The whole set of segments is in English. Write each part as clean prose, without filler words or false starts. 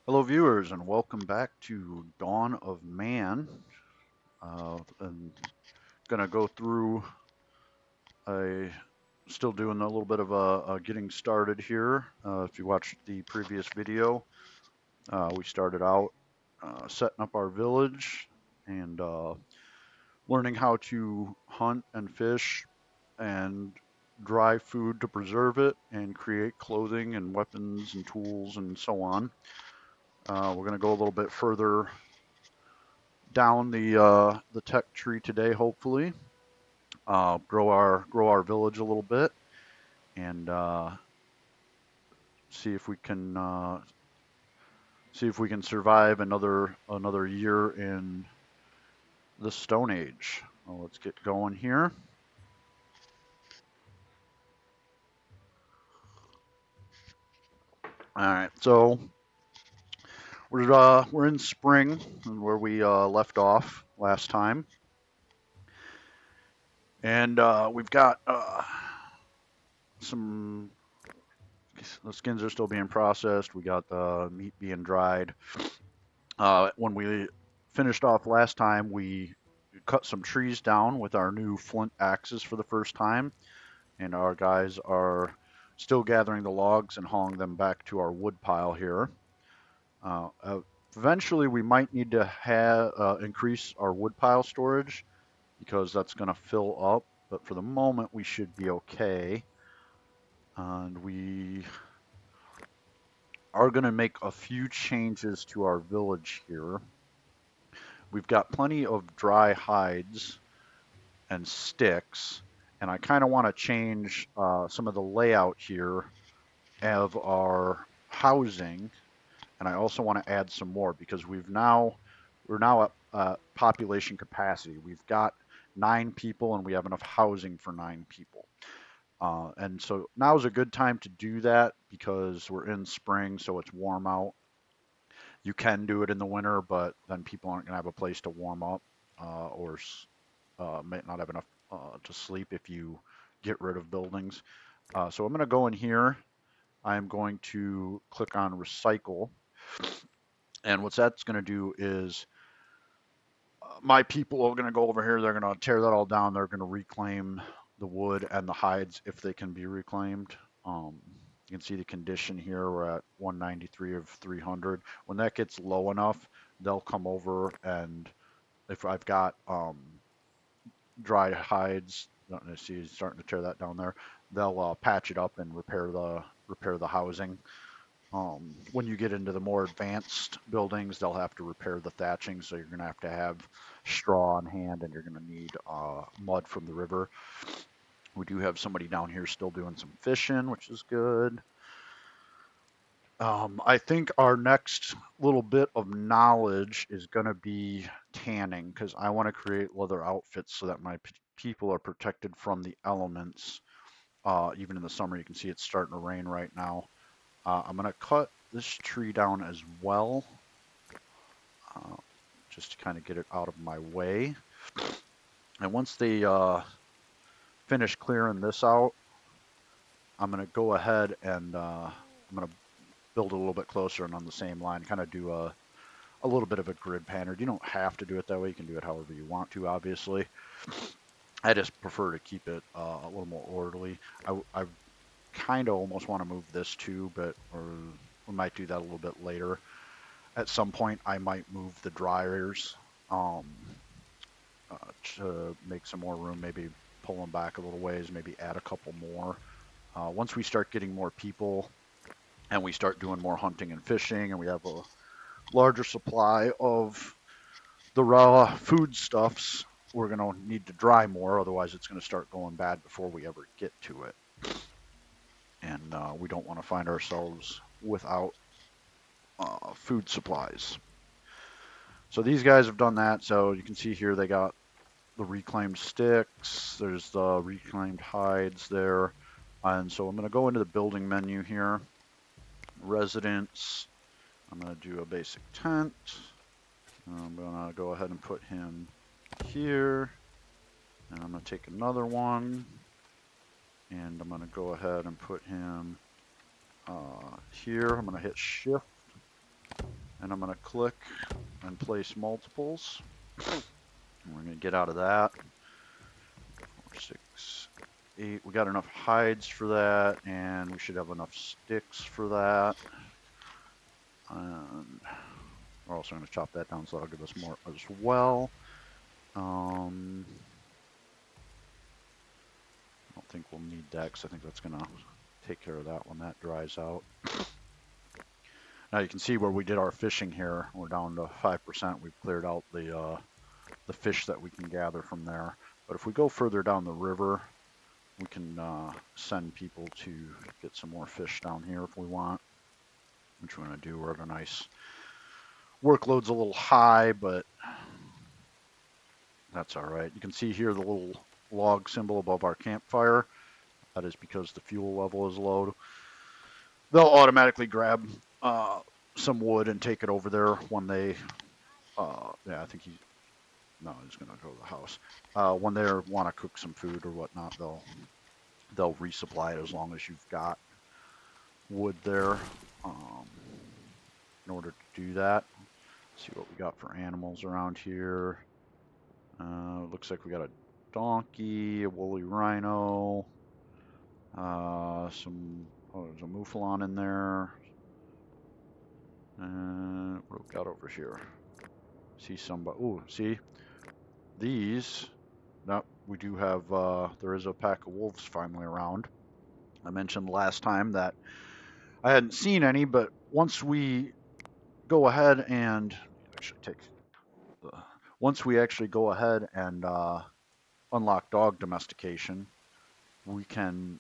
Hello, viewers, and welcome back to Dawn of Man. I'm gonna go through a still doing a little bit of a getting started here. If you watched the previous video, we started out setting up our village and learning how to hunt and fish and dry food to preserve it and create clothing and weapons and tools and so on. We're gonna go a little bit further down the tech tree today, hopefully. Grow our village a little bit and see if we can survive another year in the Stone Age. Well, let's get going here. All right, so we're in spring where we left off last time, and we've got some the skins are still being processed. We got the meat being dried. When we finished off last time, we cut some trees down with our new flint axes for the first time, and our guys are still gathering the logs and hauling them back to our wood pile here. Uh, uh, Eventually, we might need to increase our wood pile storage because that's going to fill up, but for the moment, we should be okay. And we are going to make a few changes to our village here. We've got plenty of dry hides and sticks, and I kind of want to change some of the layout here of our housing, and I also want to add some more because we're now at population capacity. We've got 9 people, and we have enough housing for 9 people. And so now is a good time to do that because we're in spring, so it's warm out. You can do it in the winter, but then people aren't going to have a place to warm up or might not have enough to sleep if you get rid of buildings. So I'm going to go in here. I'm going to click on recycle. And what that's going to do is my people are going to go over here. They're going to tear that all down. They're going to reclaim the wood and the hides if they can be reclaimed. You can see the condition here. We're at 193 of 300. When that gets low enough, they'll come over, and if I've got dry hides, I see he's starting to tear that down there. They'll patch it up and repair the housing. When you get into the more advanced buildings, they'll have to repair the thatching, so you're going to have straw on hand, and you're going to need mud from the river. We do have somebody down here still doing some fishing, which is good. I think our next little bit of knowledge is going to be tanning because I want to create leather outfits so that my people are protected from the elements. Even in the summer, you can see it's starting to rain right now. I'm going to cut this tree down as well, uh, just to kind of get it out of my way. And once they finish clearing this out, I'm going to go ahead and I'm going to build a little bit closer and on the same line, kind of do a little bit of a grid pattern. You don't have to do it that way. You can do it however you want to, obviously. I just prefer to keep it a little more orderly. I kind of almost want to move this too, but or we might do that a little bit later. At some point, I might move the dryers um, to make some more room, maybe pull them back a little ways, maybe add a couple more. Once we start getting more people and we start doing more hunting and fishing, and we have a larger supply of the raw foodstuffs, we're going to need to dry more. Otherwise, it's going to start going bad before we ever get to it. And we don't want to find ourselves without food supplies. So these guys have done that. So you can see here they got the reclaimed sticks. There's the reclaimed hides there. And so I'm going to go into the building menu here. Residence. I'm going to do a basic tent. I'm going to go ahead and put him here. And I'm going to take another one. And I'm going to go ahead and put him here. I'm going to hit shift. And I'm going to click and place multiples. And we're going to get out of that. 4, 6, 8. We got enough hides for that, and we should have enough sticks for that. And we're also going to chop that down, so that'll give us more as well. I don't think we'll need that, because I think that's going to take care of that when that dries out. Now you can see where we did our fishing here. We're down to 5%. We've cleared out the fish that we can gather from there. But if we go further down the river, we can send people to get some more fish down here if we want, which we're going to do. We're at a nice workload's a little high, but that's all right. You can see here the little log symbol above our campfire. That is because the fuel level is low. They'll automatically grab some wood and take it over there when they, yeah, I think he's going to go to the house. When they want to cook some food or whatnot, they'll resupply it as long as you've got wood there. In order to do that, let's see what we got for animals around here. Looks like we got a donkey, a woolly rhino, there's a mouflon in there. What have we got over here? See somebody, oh, see, these, no, we do have, there is a pack of wolves finally around. I mentioned last time that I hadn't seen any, but once we go ahead and actually take the, once we actually go ahead and unlock dog domestication, we can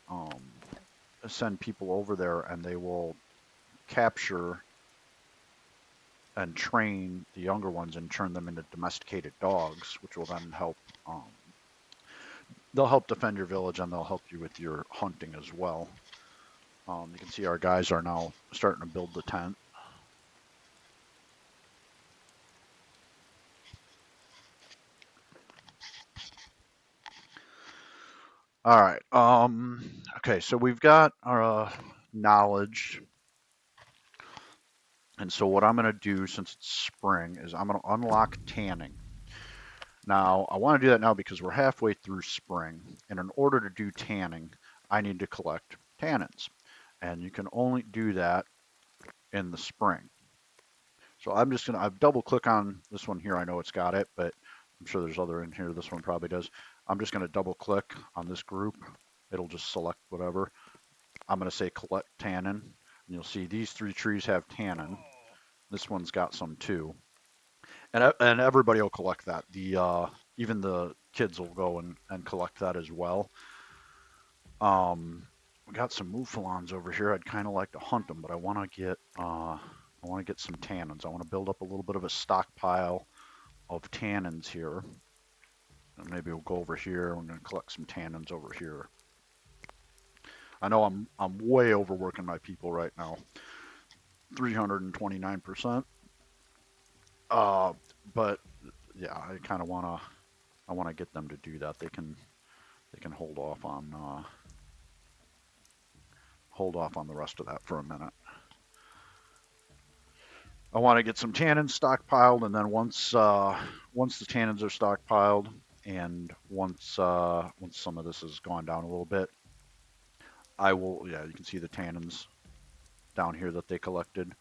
send people over there and they will capture and train the younger ones and turn them into domesticated dogs, which will then help. They'll help defend your village and they'll help you with your hunting as well. You can see our guys are now starting to build the tent. All right. Okay, so we've got our knowledge. And so what I'm going to do since it's spring is I'm going to unlock tanning. Now, I want to do that now because we're halfway through spring. And in order to do tanning, I need to collect tannins. And you can only do that in the spring. So I'm just going to, I've double click on this one here. I know it's got it, but I'm sure there's other in here. This one probably does. I'm just going to double click on this group. It'll just select whatever. I'm going to say collect tannin. And you'll see these 3 trees have tannin. This one's got some too. And everybody will collect that. Even the kids will go and collect that as well. We got some mouflons over here. I'd kind of like to hunt them, but I want to get some tannins. I want to build up a little bit of a stockpile of tannins here. And maybe we'll go over here. I'm going to collect some tannins over here. I know I'm way overworking my people right now. 329%. But yeah, I kind of want to get them to do that. They can hold off on the rest of that for a minute. I want to get some tannins stockpiled, and then once the tannins are stockpiled, and once some of this has gone down a little bit, I will. Yeah, you can see the tannins down here that they collected.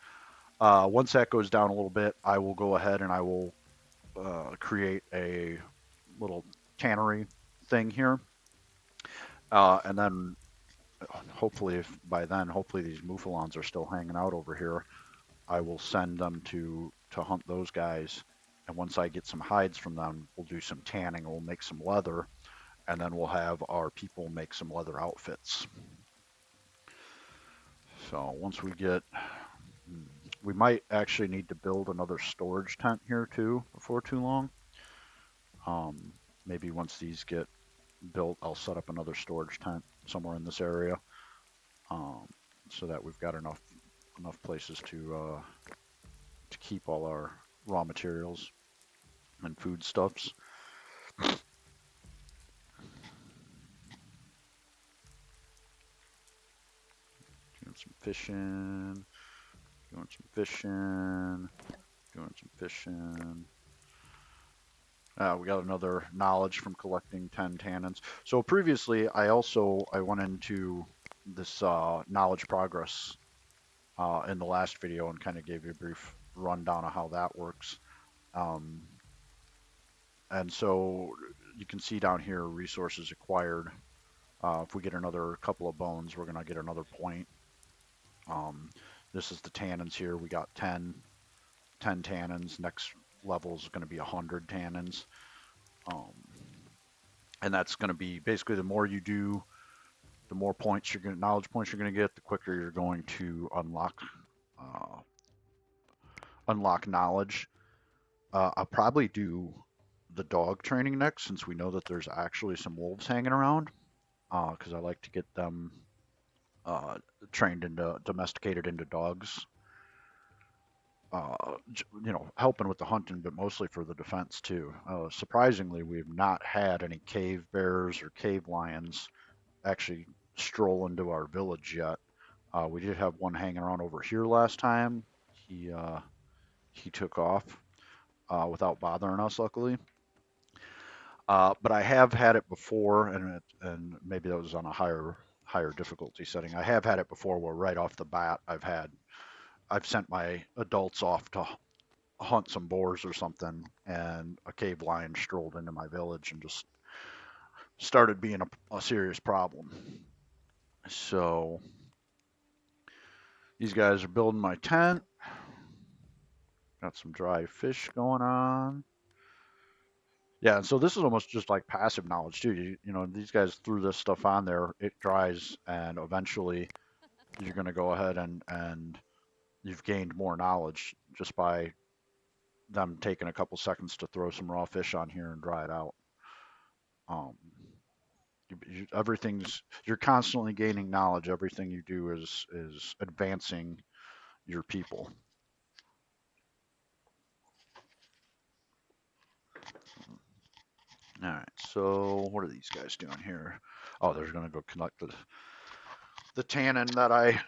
Once that goes down a little bit, I will go ahead and I will create a little tannery thing here, and then hopefully, if by then, hopefully these mouflons are still hanging out over here. I will send them to hunt those guys, and once I get some hides from them, we'll do some tanning. We'll make some leather, and then we'll have our people make some leather outfits. So once we get, we might actually need to build another storage tent here too before too long. Maybe once these get built, I'll set up another storage tent somewhere in this area, so that we've got enough places to keep all our raw materials and foodstuffs. Doing some fishing, doing some fishing, doing some fishing. We got another knowledge from collecting 10 tannins. So previously, I went into this knowledge progress in the last video and kind of gave you a brief rundown of how that works. Um, and so you can see down here resources acquired. If we get another couple of bones, we're going to get another point. Um, this is the tannins here. We got 10 tannins. Next level is going to be 100 tannins. Um, and that's going to be basically the more you do, the more points you're going to, knowledge points you're going to get, the quicker you're going to uh, unlock knowledge. I'll probably do the dog training next, since we know that there's actually some wolves hanging around. Because I like to get them uh, trained into domesticated into dogs. Helping with the hunting, but mostly for the defense too. Surprisingly, we've not had any cave bears or cave lions actually stroll into our village yet. We did have one hanging around over here last time. He took off without bothering us, luckily. But I have had it before, and maybe that was on a higher difficulty setting. I have had it before where right off the bat I've sent my adults off to hunt some boars or something, and a cave lion strolled into my village and just started being a serious problem. So these guys are building my tent. Got some dry fish going on. Yeah, and so this is almost just like passive knowledge too. These guys threw this stuff on there, it dries, and eventually you're going to go ahead and you've gained more knowledge just by them taking a couple seconds to throw some raw fish on here and dry it out. Um, you're constantly gaining knowledge. Everything you do is advancing your people. All right, so what are these guys doing here? Oh, they're going to go collect the tannin that I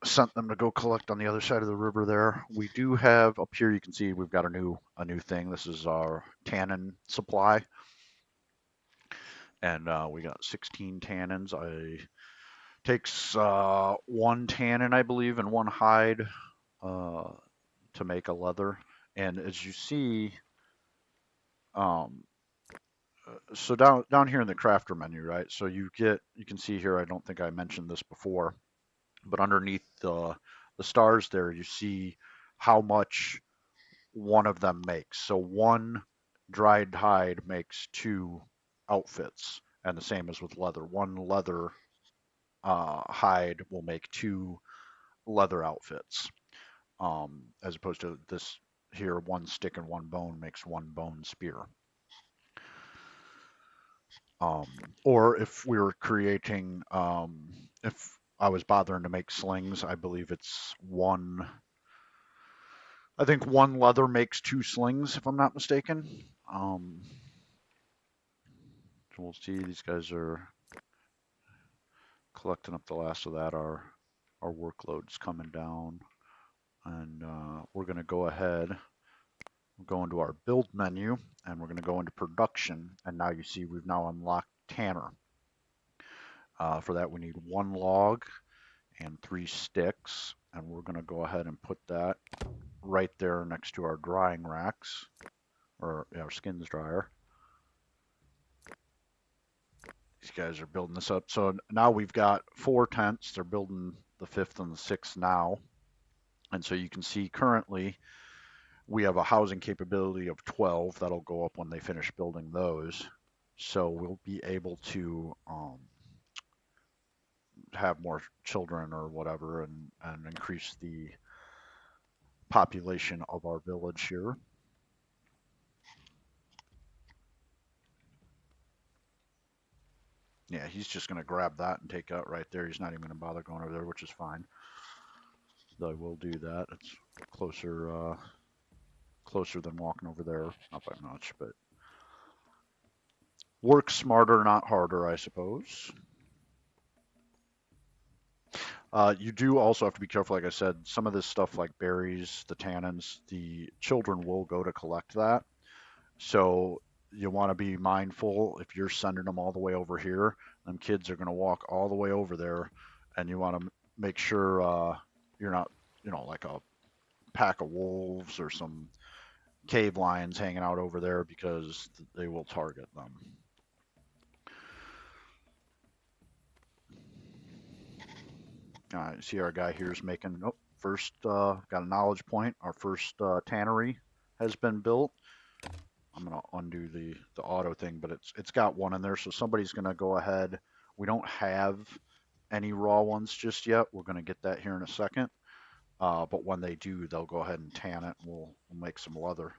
sent them to go collect on the other side of the river there. We do have up here, you can see we've got a new thing. This is our tannin supply, and we got 16 tannins. I takes one tannin, I believe, and one hide uh, to make a leather. And as you see, um, so down here in the crafter menu, right? So you can see here. I don't think I mentioned this before, but underneath the stars there, you see how much one of them makes. So one dried hide makes two outfits, and the same as with leather. One leather hide will make two leather outfits, as opposed to this here, one stick and one bone makes one bone spear. Um, or if we were creating, if I was bothering to make slings, I believe it's one. I think one leather makes two slings, if I'm not mistaken. Um, so we'll see. These guys are collecting up the last of that. Our workload's coming down, and we're going to go ahead. We'll go into our build menu, and we're going to go into production. And now you see we've now unlocked Tanner. For that, we need one log and 3 sticks, and we're going to go ahead and put that right there next to our drying racks, or our skins dryer. These guys are building this up. So now we've got 4 tents. They're building the 5th and the 6th now. And so you can see currently we have a housing capability of 12. That'll go up when they finish building those. So we'll be able to have more children or whatever, and increase the population of our village here. Yeah, he's just going to grab that and take out right there. He's not even going to bother going over there, which is fine. Though I will do that. It's closer than walking over there. Not by much, but work smarter, not harder, I suppose. You do also have to be careful, like I said, some of this stuff like berries, the tannins, the children will go to collect that. So you want to be mindful if you're sending them all the way over here, them kids are going to walk all the way over there, and you want to make sure you're not, like a pack of wolves or some cave lions hanging out over there because they will target them. See our guy here is making, oh, first, got a knowledge point. Our first tannery has been built. I'm gonna undo the auto thing, but it's got one in there, so somebody's gonna go ahead. We don't have any raw ones just yet. We're gonna get that here in a second. But when they do, they'll go ahead and tan it, and we'll make some leather.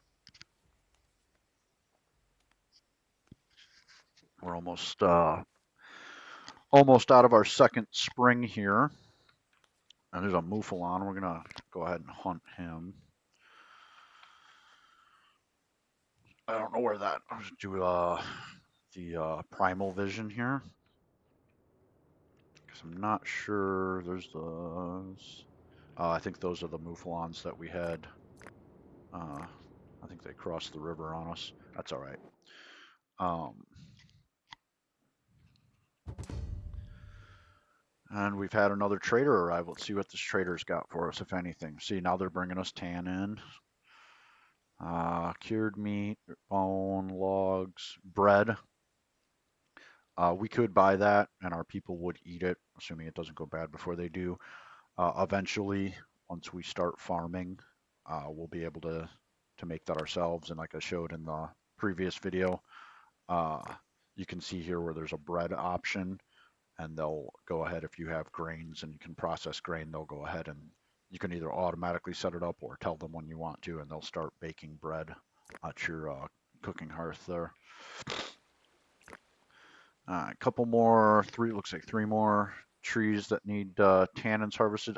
We're almost out of our second spring here, and there's a mouflon. We're gonna go ahead and hunt him. I don't know where that. I'll do the primal vision here because I'm not sure. There's those. I think those are the mouflons that we had. I think they crossed the river on us. That's all right. Um, and we've had another trader arrive. Let's see what this trader's got for us, if anything. See, now they're bringing us tan in. Cured meat, bone, logs, bread. We could buy that, and our people would eat it, assuming it doesn't go bad before they do. Eventually, once we start farming, we'll be able to make that ourselves. And like I showed in the previous video, uh, you can see here where there's a bread option, and they'll go ahead if you have grains and you can process grain, they'll go ahead and you can either automatically set it up or tell them when you want to, and they'll start baking bread at your cooking hearth there. A couple more, looks like three more trees that need tannins harvested.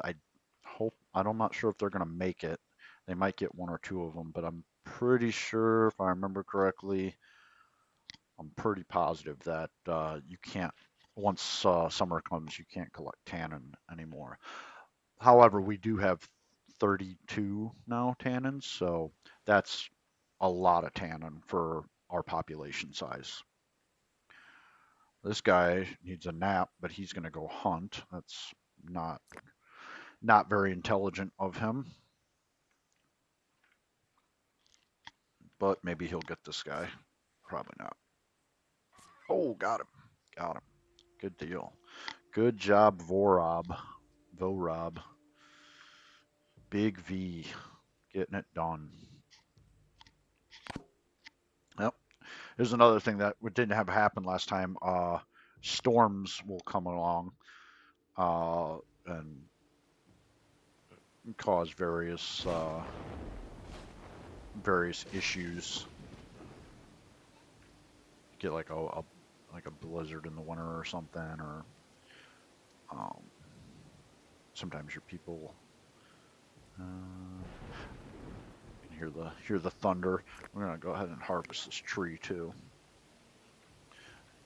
I'm not sure if they're going to make it. They might get one or two of them, but I'm pretty sure, if I remember correctly, I'm pretty positive that you can't, once summer comes, you can't collect tannin anymore. However, we do have 32 now tannins, so that's a lot of tannin for our population size. This guy needs a nap, but he's going to go hunt. That's not not very intelligent of him, but maybe he'll get this guy. Probably not. Oh, got him. Got him. Good deal. Good job, Vorob. Vorob. Big V. Getting it done. Yep. Here's another thing that didn't have happen last time. Storms will come along and cause various issues. Get like a blizzard in the winter or something, or um, sometimes your people can hear the thunder. We're gonna go ahead and harvest this tree too.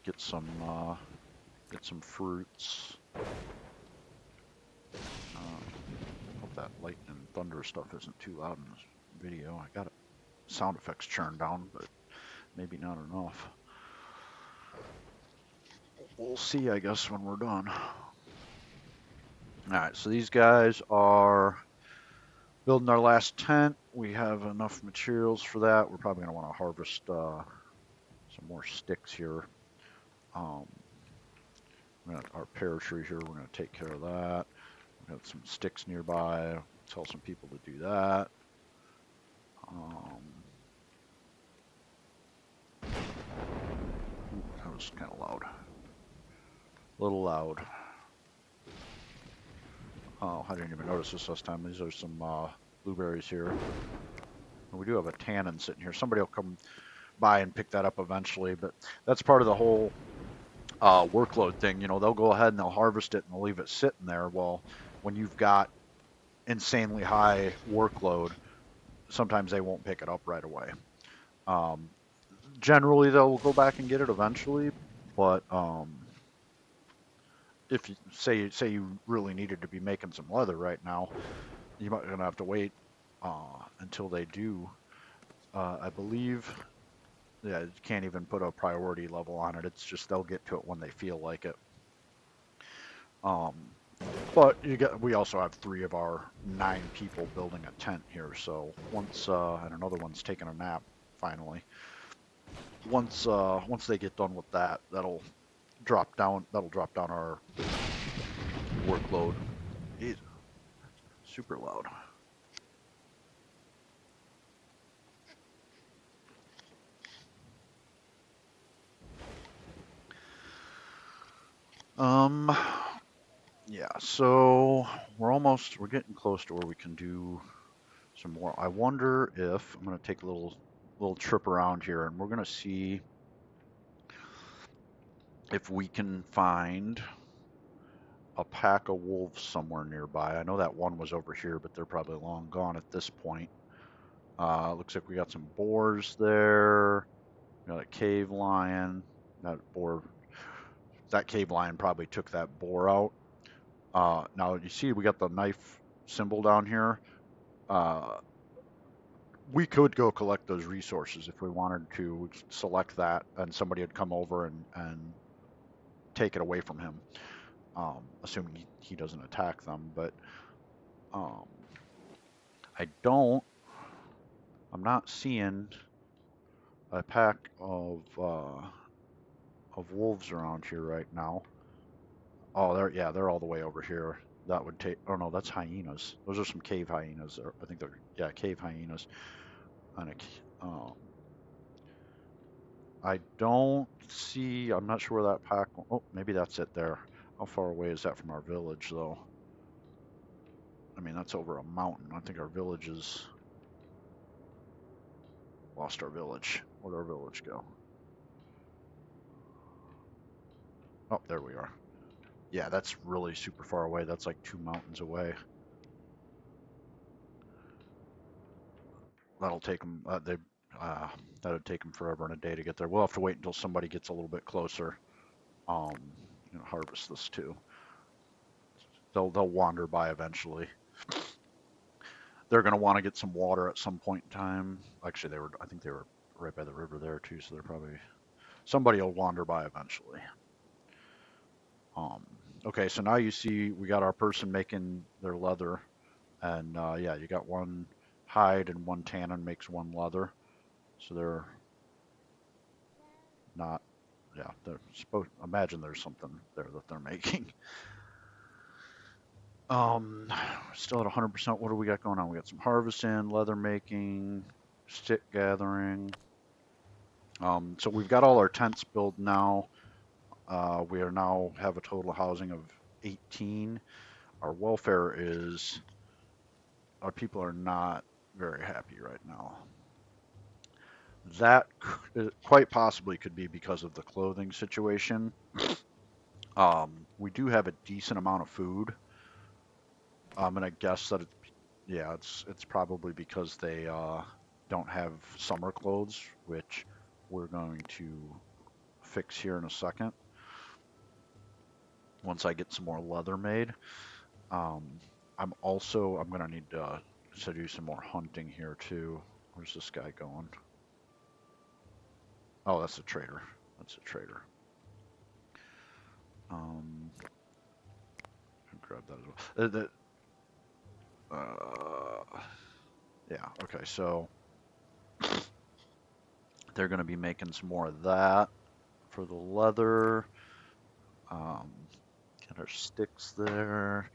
Get some fruits. Hope that lightning and thunder stuff isn't too loud in this video. I got sound effects turned down, but maybe not enough. We'll see, I guess, when we're done. All right, so these guys are building our last tent. We have enough materials for that. We're probably going to want to harvest some more sticks here. Our pear tree here, we're going to take care of that. We got some sticks nearby. Tell some people to do that. That was kind of loud. A little loud. Oh, I didn't even notice this last time. These are some blueberries here. And we do have a tannin sitting here. Somebody will come by and pick that up eventually, but that's part of the whole workload thing. They'll go ahead and they'll harvest it and they'll leave it sitting there. Well, when you've got insanely high workload, sometimes they won't pick it up right away. Generally, they'll go back and get it eventually, but if you say you really needed to be making some leather right now, you might gonna have to wait until they do. I believe, yeah, you can't even put a priority level on it. It's just they'll get to it when they feel like it. Um, but we also have three of our 9 people building a tent here. So once and another one's taking a nap finally. Once they get done with that, that'll drop down. That'll drop down our workload. It's super loud. Um, yeah. So we're getting close to where we can do some more. I wonder if I'm gonna take a little trip around here, and we're gonna see if we can find a pack of wolves somewhere nearby. I know that one was over here, but they're probably long gone at this point. Looks like we got some boars there. We got a cave lion. That cave lion probably took that boar out. Now you see we got the knife symbol down here. Uh, we could go collect those resources if we wanted to select that, and somebody would come over and take it away from him, assuming he doesn't attack them. But um, I don't. I'm not seeing a pack of wolves around here right now. Oh, they're all the way over here. That would take. Oh no, that's hyenas. Those are some cave hyenas. I think they're, yeah, cave hyenas. And I don't see. I'm not sure where that pack. Oh, maybe that's it there. How far away is that from our village, though? I mean, that's over a mountain. I think our village is lost our village. Where'd our village go? Oh, there we are. Yeah, that's really super far away. That's like 2 mountains away. That'll take them. Uh, that'd take them forever and a day to get there. We'll have to wait until somebody gets a little bit closer. Um, harvest this too. They'll wander by eventually. They're gonna want to get some water at some point in time. Actually, I think they were right by the river there too, so they're probably somebody will wander by eventually. Um, okay, so now you see we got our person making their leather, and yeah, you got one hide and one tannin makes one leather, so they're not. Yeah, they're supposed. Imagine there's something there that they're making. Still at 100%. What do we got going on? We got some harvesting, leather making, stick gathering. So we've got all our tents built now. We are now have a total housing of 18. Our welfare is, our people are not very happy right now. That quite possibly could be because of the clothing situation. We do have a decent amount of food. I'm gonna guess that yeah, it's probably because they don't have summer clothes, which we're going to fix here in a second once I get some more leather made. Um, I'm gonna need to do some more hunting here too. Where's this guy going? Oh, that's a trader. That's a trader. Um, grab that as well. Yeah. Okay. So they're gonna be making some more of that for the leather. Um, get our sticks there.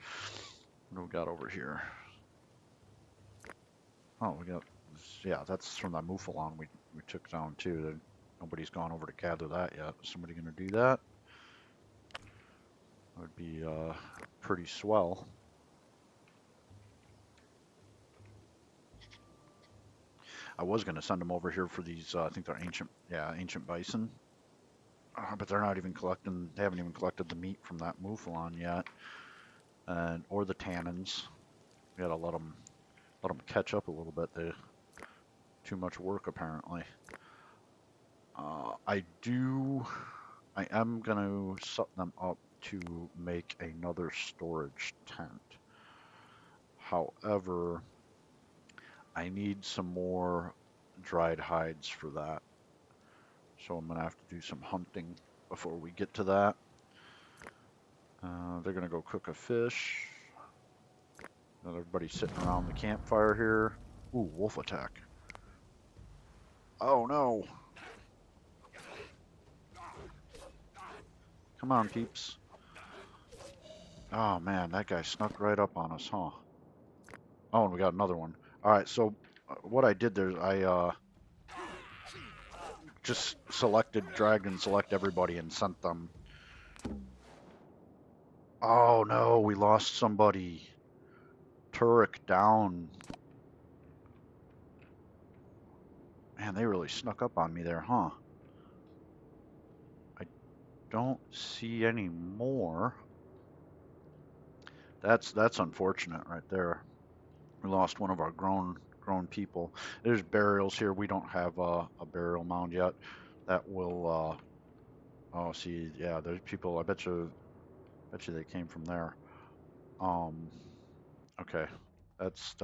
What do we got over here? Oh, we got, yeah, that's from that mouflon we took down too. Nobody's gone over to gather that yet. Is somebody gonna do that? That would be pretty swell. I was gonna send them over here for these. I think they're ancient bison. But they're not even collecting. They haven't even collected the meat from that mouflon yet, and or the tannins. We gotta let them catch up a little bit. They too much work apparently. I am gonna set them up to make another storage tent. However, I need some more dried hides for that. So I'm going to have to do some hunting before we get to that. They're going to go cook a fish. And everybody's sitting around the campfire here. Ooh, wolf attack. Oh no. Come on, peeps. Oh man, that guy snuck right up on us, huh? Oh, and we got another one. All right, so what I did there, I just dragged and select everybody and sent them. Oh no, we lost somebody. Turek down. Man, they really snuck up on me there, huh? I don't see any more. That's unfortunate right there. We lost one of our grown people. There's burials here. We don't have a burial mound yet. That will oh, see, yeah, there's people. I bet you they came from there. Um, okay, that's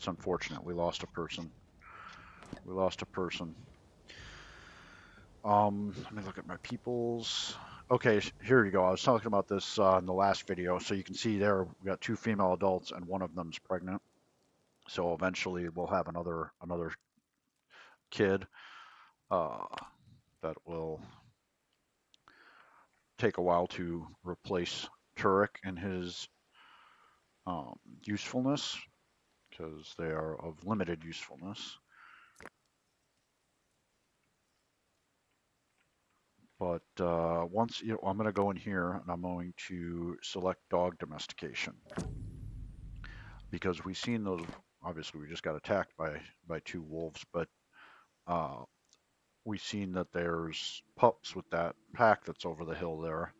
unfortunate. We lost a person. We lost a person. Let me look at my peoples. Okay, here you go. I was talking about this in the last video. So you can see there we got 2 female adults and one of them's pregnant. So eventually we'll have another kid uh, that will take a while to replace Turek and his usefulness because they are of limited usefulness. But once I'm going to go in here and I'm going to select dog domestication because we've seen those. Obviously, we just got attacked by 2 wolves, but uh, we've seen that there's pups with that pack that's over the hill there.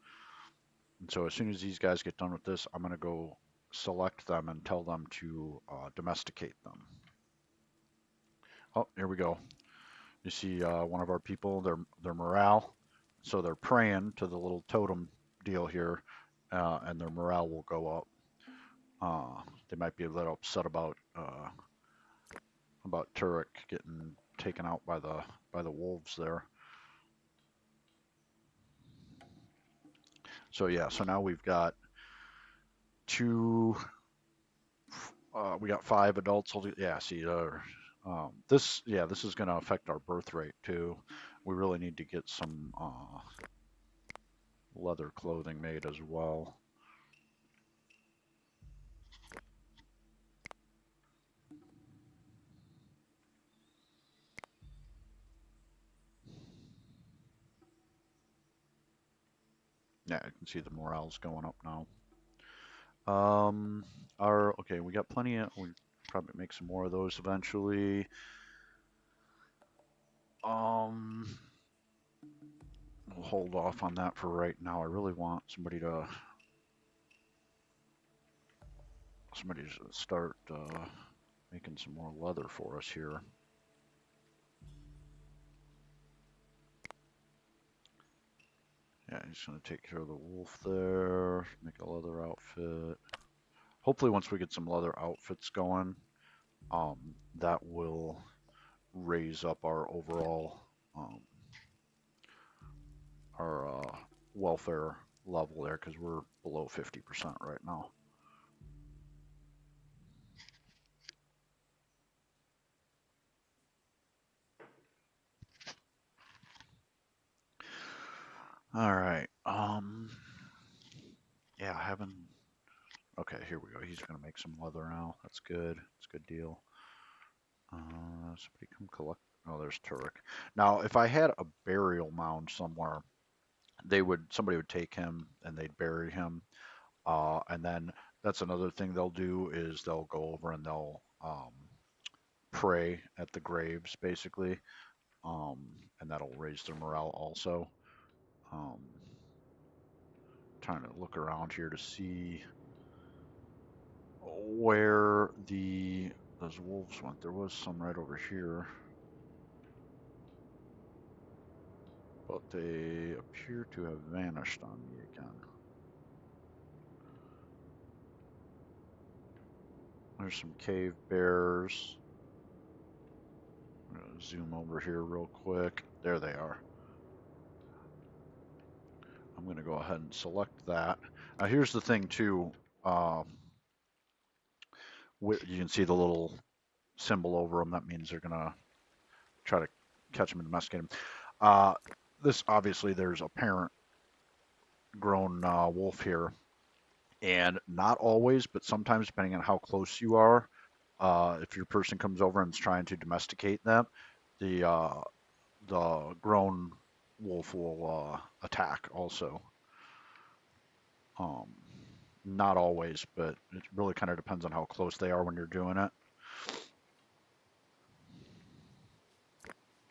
And so as soon as these guys get done with this, I'm going to go select them and tell them to domesticate them. Oh, here we go. You see one of our people, their morale. So they're praying to the little totem deal here, and their morale will go up. They might be a little upset about Turek getting taken out by the wolves there. So yeah, so now we've got 2. We got 5 adults. Yeah, see, this is going to affect our birth rate too. We really need to get some leather clothing made as well. Yeah, you can see the morale's going up now. Okay, we got plenty of. We probably make some more of those eventually. We'll hold off on that for right now. I really want somebody to start making some more leather for us here. Yeah, he's gonna take care of the wolf there. Make a leather outfit. Hopefully, once we get some leather outfits going, that will raise up our overall our welfare level there because we're below 50% right now. All right. Yeah, I haven't. Okay, here we go. He's gonna make some leather now. That's good. That's a good deal. Somebody come collect. Oh, there's Turek. Now, if I had a burial mound somewhere, somebody would take him and they'd bury him. And then that's another thing they'll do is they'll go over and they'll pray at the graves, basically, and that'll raise their morale also. Um, Trying to look around here to see where those wolves went. There was some right over here. but they appear to have vanished on me again. There's some cave bears. I'm gonna zoom over here real quick. There they are. I'm gonna go ahead and select that. Now here's the thing too. Uh, you can see the little symbol over them. That means they're gonna try to catch them and domesticate them. Uh, this obviously there's a parent grown wolf here, and not always, but sometimes depending on how close you are, if your person comes over and is trying to domesticate them, the the grown wolf will attack also. Um, Not always, but it really kind of depends on how close they are when you're doing it.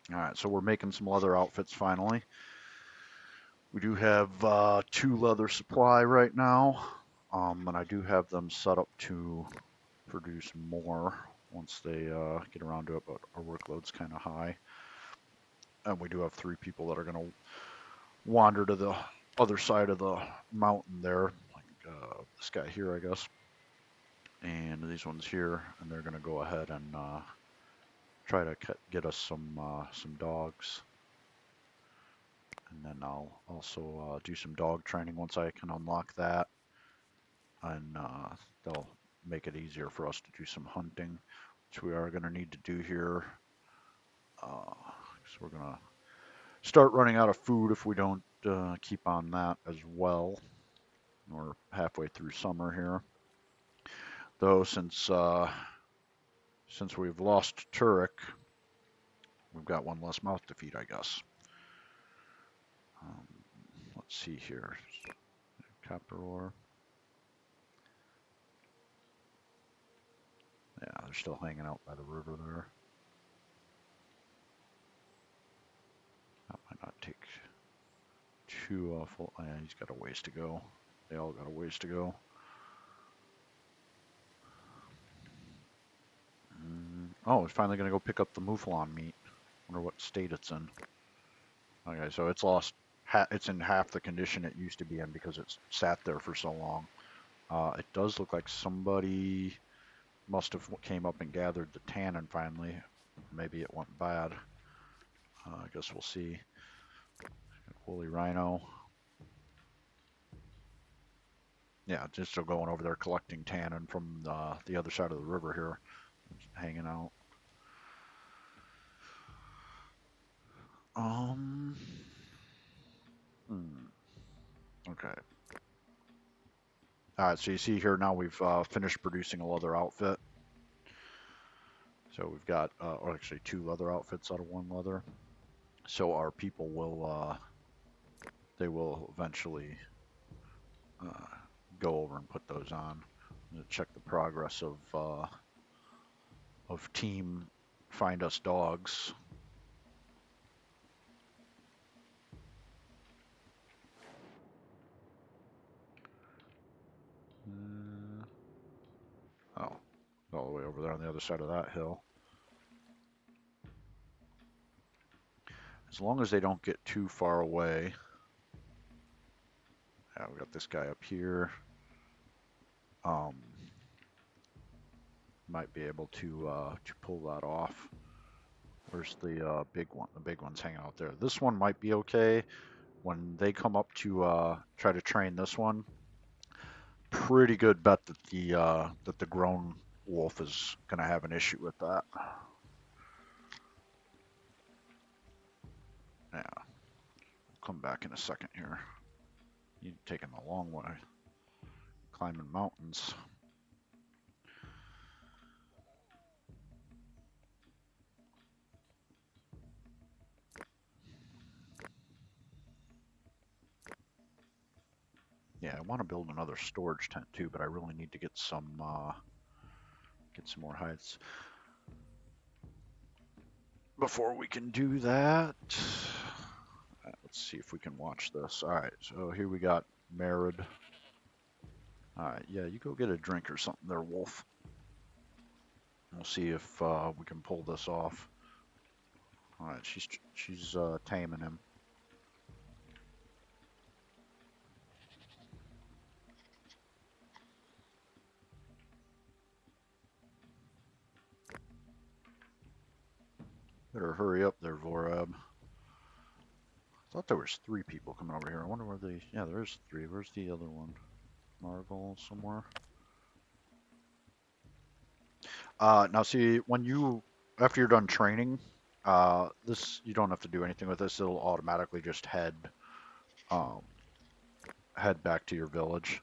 All right, so we're making some leather outfits finally. We do have 2 leather supply right now, and I do have them set up to produce more once they get around to it, but our workload's kind of high. And we do have 3 people that are going to wander to the other side of the mountain there, like this guy here, I guess, and these ones here, and they're going to go ahead and try to get us some dogs, and then I'll also do some dog training once I can unlock that, and they'll make it easier for us to do some hunting, which we are going to need to do here. So we're going to start running out of food if we don't keep on that as well. We're halfway through summer here, though. Since we've lost Turek, we've got one less mouth to feed, I guess. Um, let's see here. Copper ore. Yeah, they're still hanging out by the river there. That might not take too awful. Yeah, he's got a ways to go. They all got a ways to go. Oh, he's finally going to go pick up the mouflon meat. Wonder what state it's in. Okay, so it's lost. It's in half the condition it used to be in because it's sat there for so long. It does look like somebody must have came up and gathered the tannin finally. Maybe it went bad. I guess we'll see. Woolly rhino. Yeah, just still going over there collecting tannin from the other side of the river here, just hanging out. Um. Okay. All right. So you see here now we've finished producing a leather outfit. So we've got, or actually 2 leather outfits out of 1 leather. So our people will, they will eventually uh, go over and put those on. I'm gonna check the progress of team find us dogs. Oh, all the way over there on the other side of that hill. As long as they don't get too far away. Yeah, we got this guy up here. Um, might be able to pull that off. Where's the big one? The big one's hanging out there. This one might be okay. When they come up to try to train this one, pretty good bet that the grown wolf is going to have an issue with that. Yeah, we'll come back in a second here. You're taking the long way, climbing mountains. Yeah, I want to build another storage tent too, but I really need to get some more hides before we can do that. Let's see if we can watch this. All right, so here we got Merid. All right, yeah, you go get a drink or something there, Wolf. We'll see if we can pull this off. All right, she's taming him. Better hurry up there, Vorab. I thought there was three people coming over here. I wonder where they... Yeah, there's three. Where's the other one? Marble somewhere? Now see, when you... After you're done training, this... You don't have to do anything with this. It'll automatically just um, head back to your village.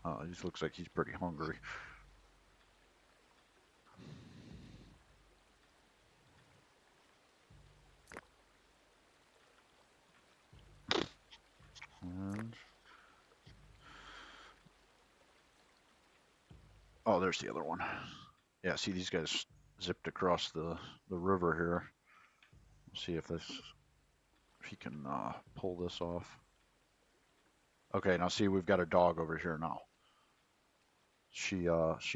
He looks like he's pretty hungry. And... Oh, there's the other one. Yeah, see these guys zipped across the river here. See if he can pull this off. Okay, now see we've got a dog over here now. She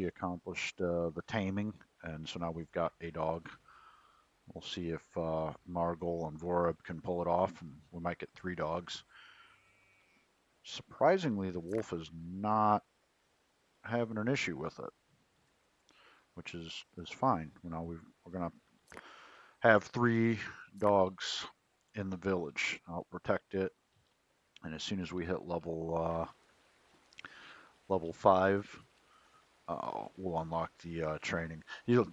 accomplished the taming, and so now we've got a dog. We'll see if Margol and Vorab can pull it off, and we might get three dogs. Surprisingly, the wolf is not having an issue with it, which is fine. You know, we're gonna have three dogs in the village. I'll protect it, and as soon as we hit level 5, we'll unlock the training. It'll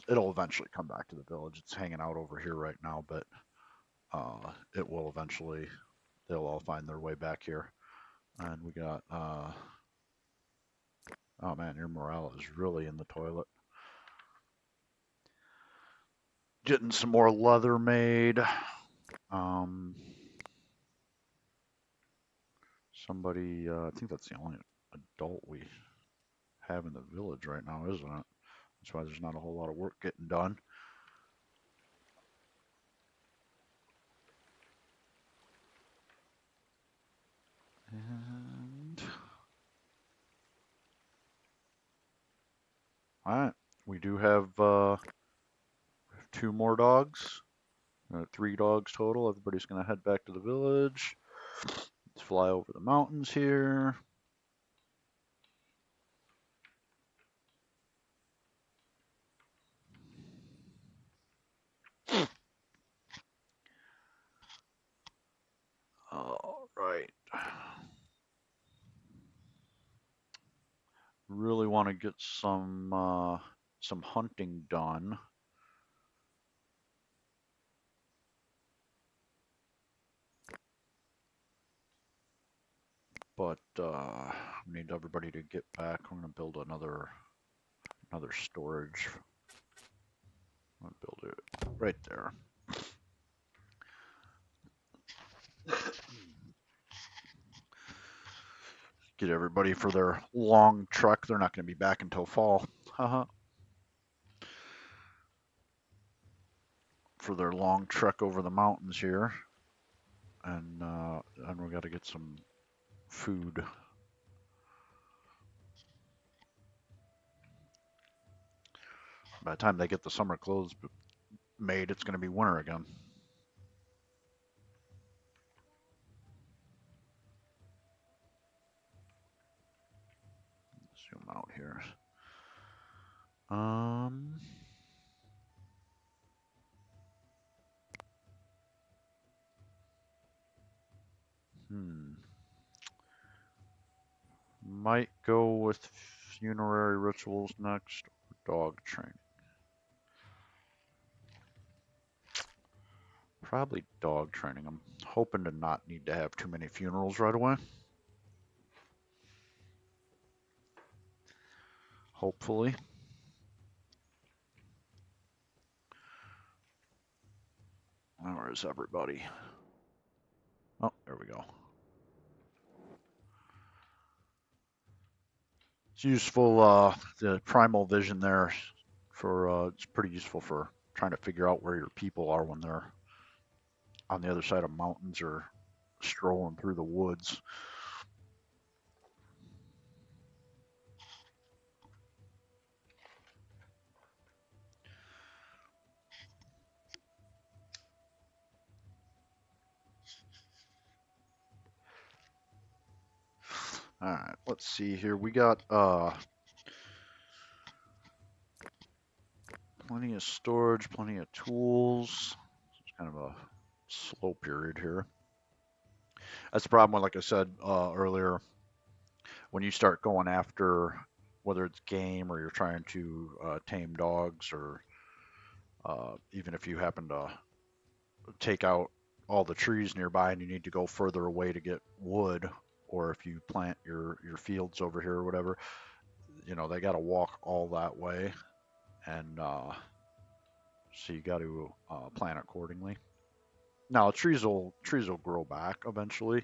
eventually come back to the village. It's hanging out over here right now, but it will eventually. They'll all find their way back here. And we got. Oh man, your morale is really in the toilet. Getting some more leather made. Somebody, I think that's the only adult we have in the village right now, isn't it? That's why there's not a whole lot of work getting done. And all right, we do have two more dogs. 3 dogs total. Everybody's gonna head back to the village. Let's fly over the mountains here. All right. Really want to get some hunting done. But we need everybody to get back. I'm gonna build another storage. I'm gonna build it right there. Get everybody for their long trek. They're not gonna be back until fall. Haha. For their long trek over the mountains here, and we got to get some food. By the time they get the summer clothes made, it's going to be winter again. Zoom out here. Might go with funerary rituals next, or dog training. Probably dog training. I'm hoping to not need to have too many funerals right away. Hopefully. Where is everybody? Oh, there we go. It's useful, the primal vision there for, it's pretty useful for trying to figure out where your people are when they're on the other side of mountains or strolling through the woods. All right, let's see here. We got Plenty of storage, plenty of tools. It's kind of a slow period here. That's the problem with, like I said earlier, when you start going after whether it's game or you're trying to tame dogs, or even if you happen to take out all the trees nearby and you need to go further away to get wood, or if you plant your fields over here or whatever, they got to walk all that way, and so you got to plan accordingly. Now trees will grow back eventually,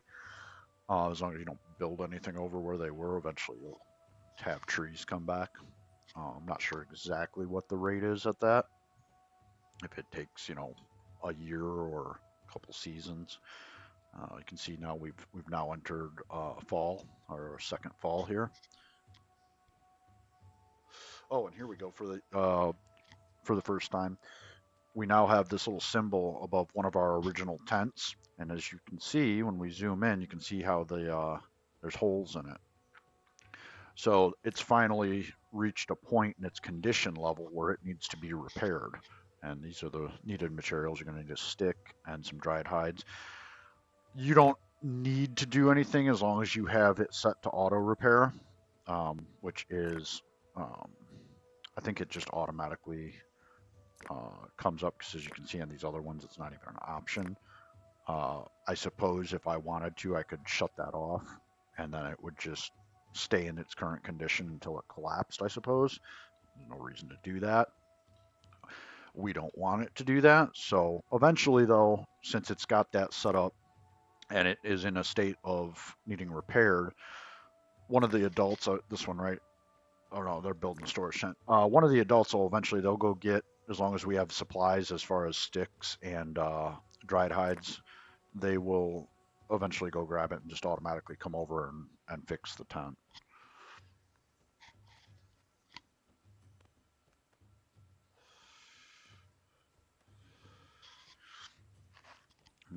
as long as you don't build anything over where they were. Eventually, you'll have trees come back. I'm not sure exactly what the rate is at that. If it takes, a year or a couple seasons. You can see now we've now entered fall, our second fall here. Oh, and here we go for the first time. We now have this little symbol above one of our original tents, and as you can see when we zoom in, you can see how there's holes in it. So it's finally reached a point in its condition level where it needs to be repaired. And these are the needed materials. You're going to need a stick and some dried hides. You don't need to do anything as long as you have it set to auto repair, which is, um, I think it just automatically comes up, because as you can see on these other ones, it's not even an option. I suppose if I wanted to, I could shut that off, and then it would just stay in its current condition until it collapsed, I suppose. There's no reason to do that. We don't want it to do that. So eventually, though, since it's got that set up and it is in a state of needing repaired, one of the adults, this one, right? Oh no, they're building a storage tent. One of the adults will eventually, they'll go get, as long as we have supplies as far as sticks and dried hides, they will eventually go grab it and just automatically come over and fix the tent.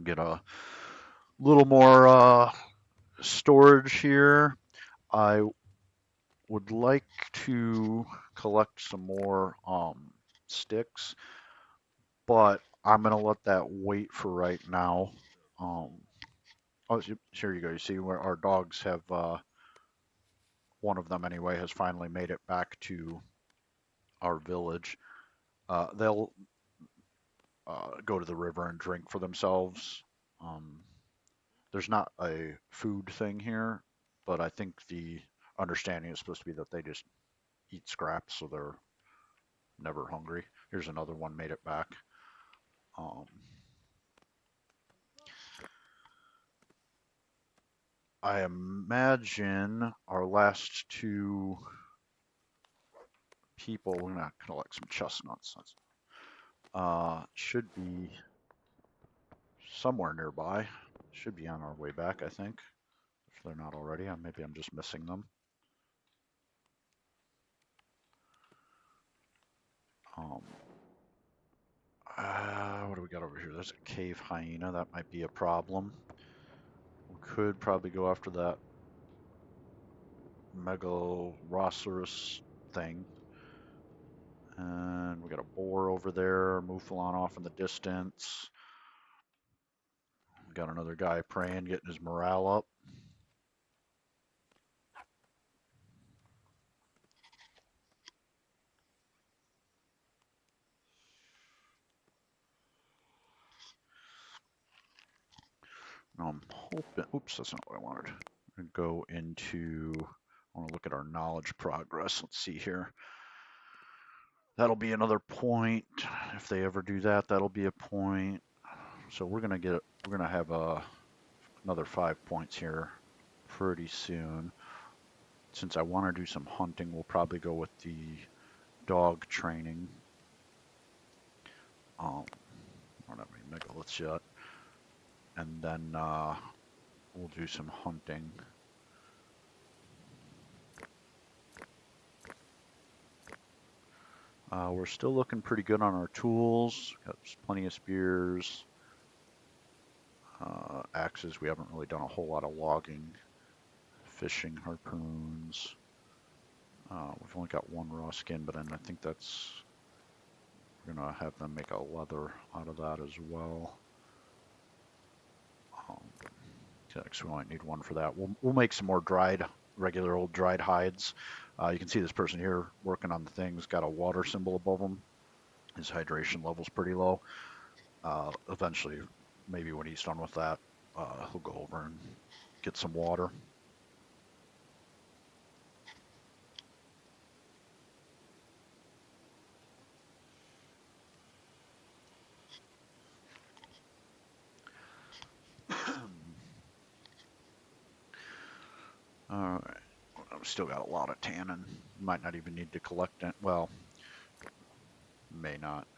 Get a little more storage here. I would like to collect some more sticks, but I'm gonna let that wait for right now. Um, oh, here you go. You see where our dogs have, one of them anyway, has finally made it back to our village. They'll go to the river and drink for themselves. Um, there's not a food thing here, but I think the understanding is supposed to be that they just eat scraps, so they're never hungry. Here's another one made it back. Um, I imagine our last two people, we're gonna collect some chestnuts. Should be somewhere nearby. Should be on our way back, I think. If they're not already, maybe I'm just missing them. Um, what do we got over here? There's a cave hyena. That might be a problem. We could probably go after that Megalosaurus thing. And we got a boar over there, Mouflon off in the distance. We got another guy praying, getting his morale up. Now I'm hoping, oops, that's not what I wanted. I'm gonna go into, I want to look at our knowledge progress. Let's see here. That'll be another point. If they ever do that, that'll be a point. So we're gonna have another 5 points here pretty soon. Since I want to do some hunting, we'll probably go with the dog training. I don't have any megaliths yet. And then we'll do some hunting. We're still looking pretty good on our tools. Got plenty of spears, axes. We haven't really done a whole lot of logging. Fishing, harpoons. We've only got one raw skin, but then I think that's We're gonna have them make a leather out of that as well. Um, Actually, we might need one for that. We'll make some more dried, regular old dried hides. You can see this person here working on the things, got a water symbol above him. His hydration level's pretty low. Eventually, maybe when he's done with that, he'll go over and get some water. All right. I've still got a lot of tannin. Might not even need to collect it. Well, may not.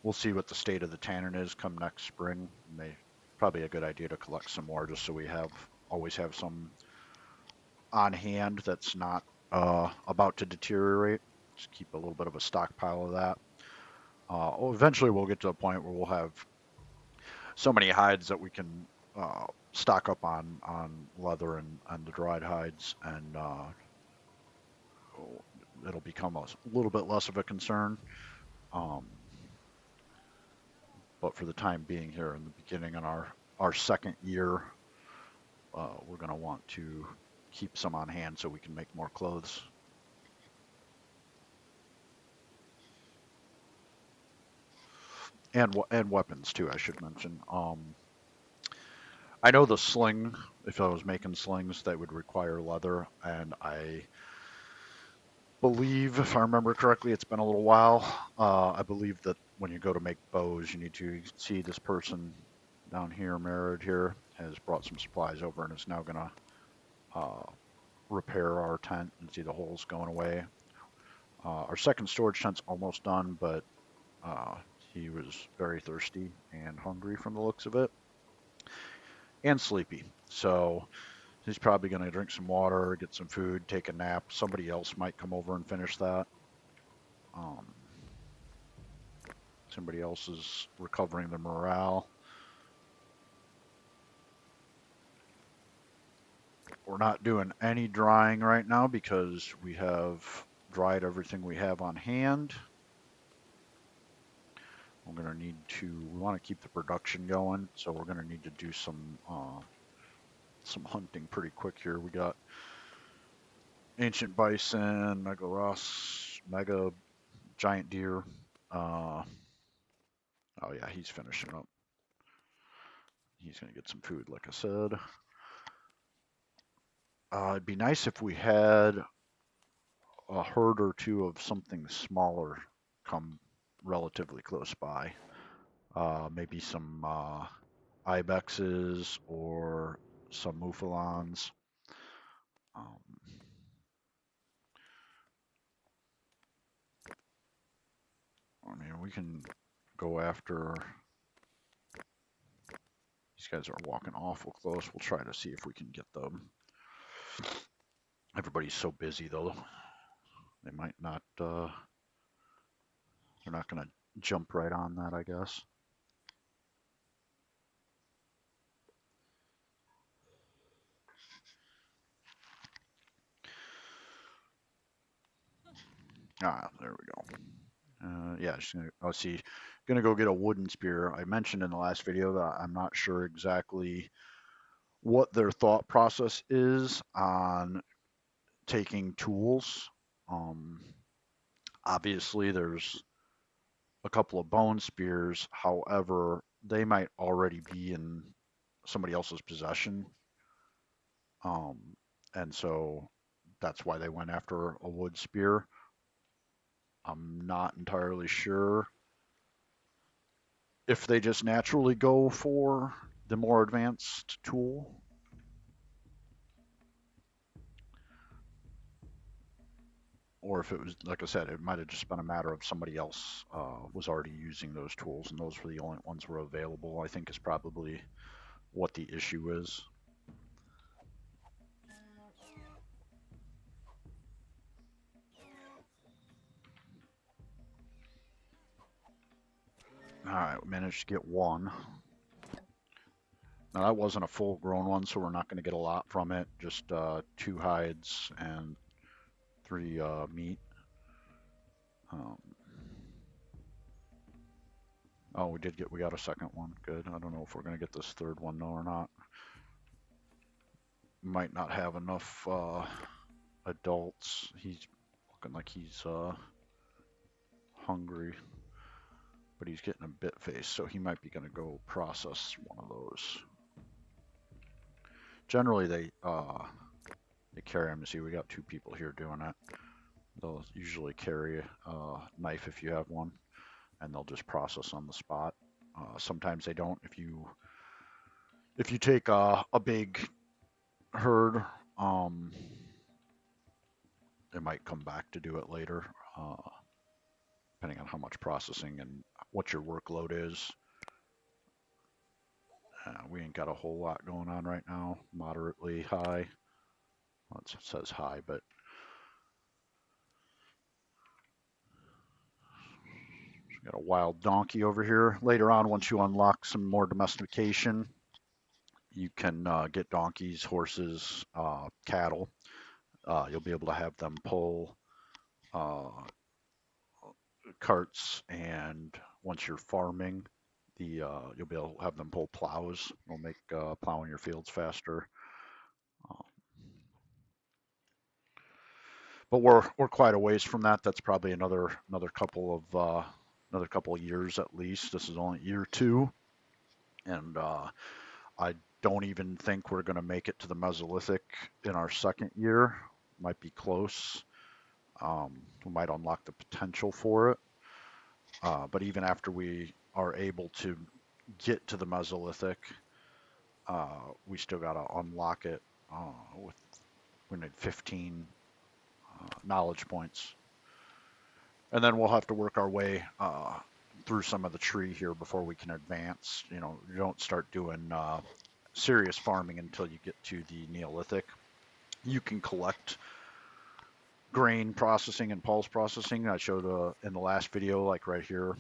We'll see what the state of the tannin is come next spring. May probably a good idea to collect some more just so we have always have some on hand that's not about to deteriorate. Just keep a little bit of a stockpile of that. Eventually, we'll get to a point where we'll have so many hides that we can stock up on leather and the dried hides, and it'll become a little bit less of a concern. Um, but for the time being, here in the beginning in our second year, we're going to want to keep some on hand so we can make more clothes. And weapons too, I should mention. I know the sling. If I was making slings, that would require leather, and I believe, if I remember correctly, it's been a little while. I believe that when you go to make bows, you need to see this person down here, married here, has brought some supplies over and is now gonna uh, repair our tent and see the holes going away. Our second storage tent's almost done, but uh, he was very thirsty and hungry from the looks of it, and sleepy. So he's probably going to drink some water, get some food, take a nap. Somebody else might come over and finish that. Um, Somebody else is recovering the morale. We're not doing any drying right now because we have dried everything we have on hand. We're going to need to, we want to keep the production going, so we're going to need to do some hunting pretty quick here. We got ancient bison, mega ross, mega giant deer. Uh, oh yeah, he's finishing up. He's going to get some food, like I said. It'd be nice if we had a herd or two of something smaller come relatively close by. Maybe some ibexes or some mouflons. Um, I mean, we can go after. These guys are walking awful close. We'll try to see if we can get them. Everybody's so busy though. They might not. They're not going to jump right on that, I guess. Ah, there we go. Yeah, she's gonna, oh, see, gonna go get a wooden spear. I mentioned in the last video that I'm not sure exactly what their thought process is on taking tools. Um, Obviously, there's a couple of bone spears. However, they might already be in somebody else's possession. Um, and so that's why they went after a wood spear. I'm not entirely sure if they just naturally go for the more advanced tool, or if it was, like I said, it might have just been a matter of somebody else was already using those tools and those were the only ones were available, I think is probably what the issue is. All right, we managed to get one. Now that wasn't a full grown one, so we're not going to get a lot from it, just two hides and three meat. Um, Oh, we got a second one. Good. I don't know if we're gonna get this third one though or not. Might not have enough adults. He's looking like he's hungry, but he's getting a bit face, so he might be gonna go process one of those. Generally, they carry them. See, we got two people here doing it. They'll usually carry a knife if you have one, and they'll just process on the spot. Sometimes they don't. If you take a big herd, um, it might come back to do it later, uh, depending on how much processing and what your workload is. We ain't got a whole lot going on right now. Moderately high. Well, it says high, but we got a wild donkey over here. Later on, once you unlock some more domestication, you can get donkeys, horses, cattle. You'll be able to have them pull uh, carts, and once you're farming, you'll be able to have them pull plows. It'll make plowing your fields faster. Uh, but we're quite a ways from that. That's probably another couple of years at least. This is only year two, and I don't even think we're going to make it to the Mesolithic in our second year. Might be close. We might unlock the potential for it. But even after we are able to get to the Mesolithic, we still got to unlock it with we need 15 knowledge points, and then we'll have to work our way through some of the tree here before we can advance. You don't start doing serious farming until you get to the Neolithic. You can collect grain processing and pulse processing. I showed in the last video, like right here,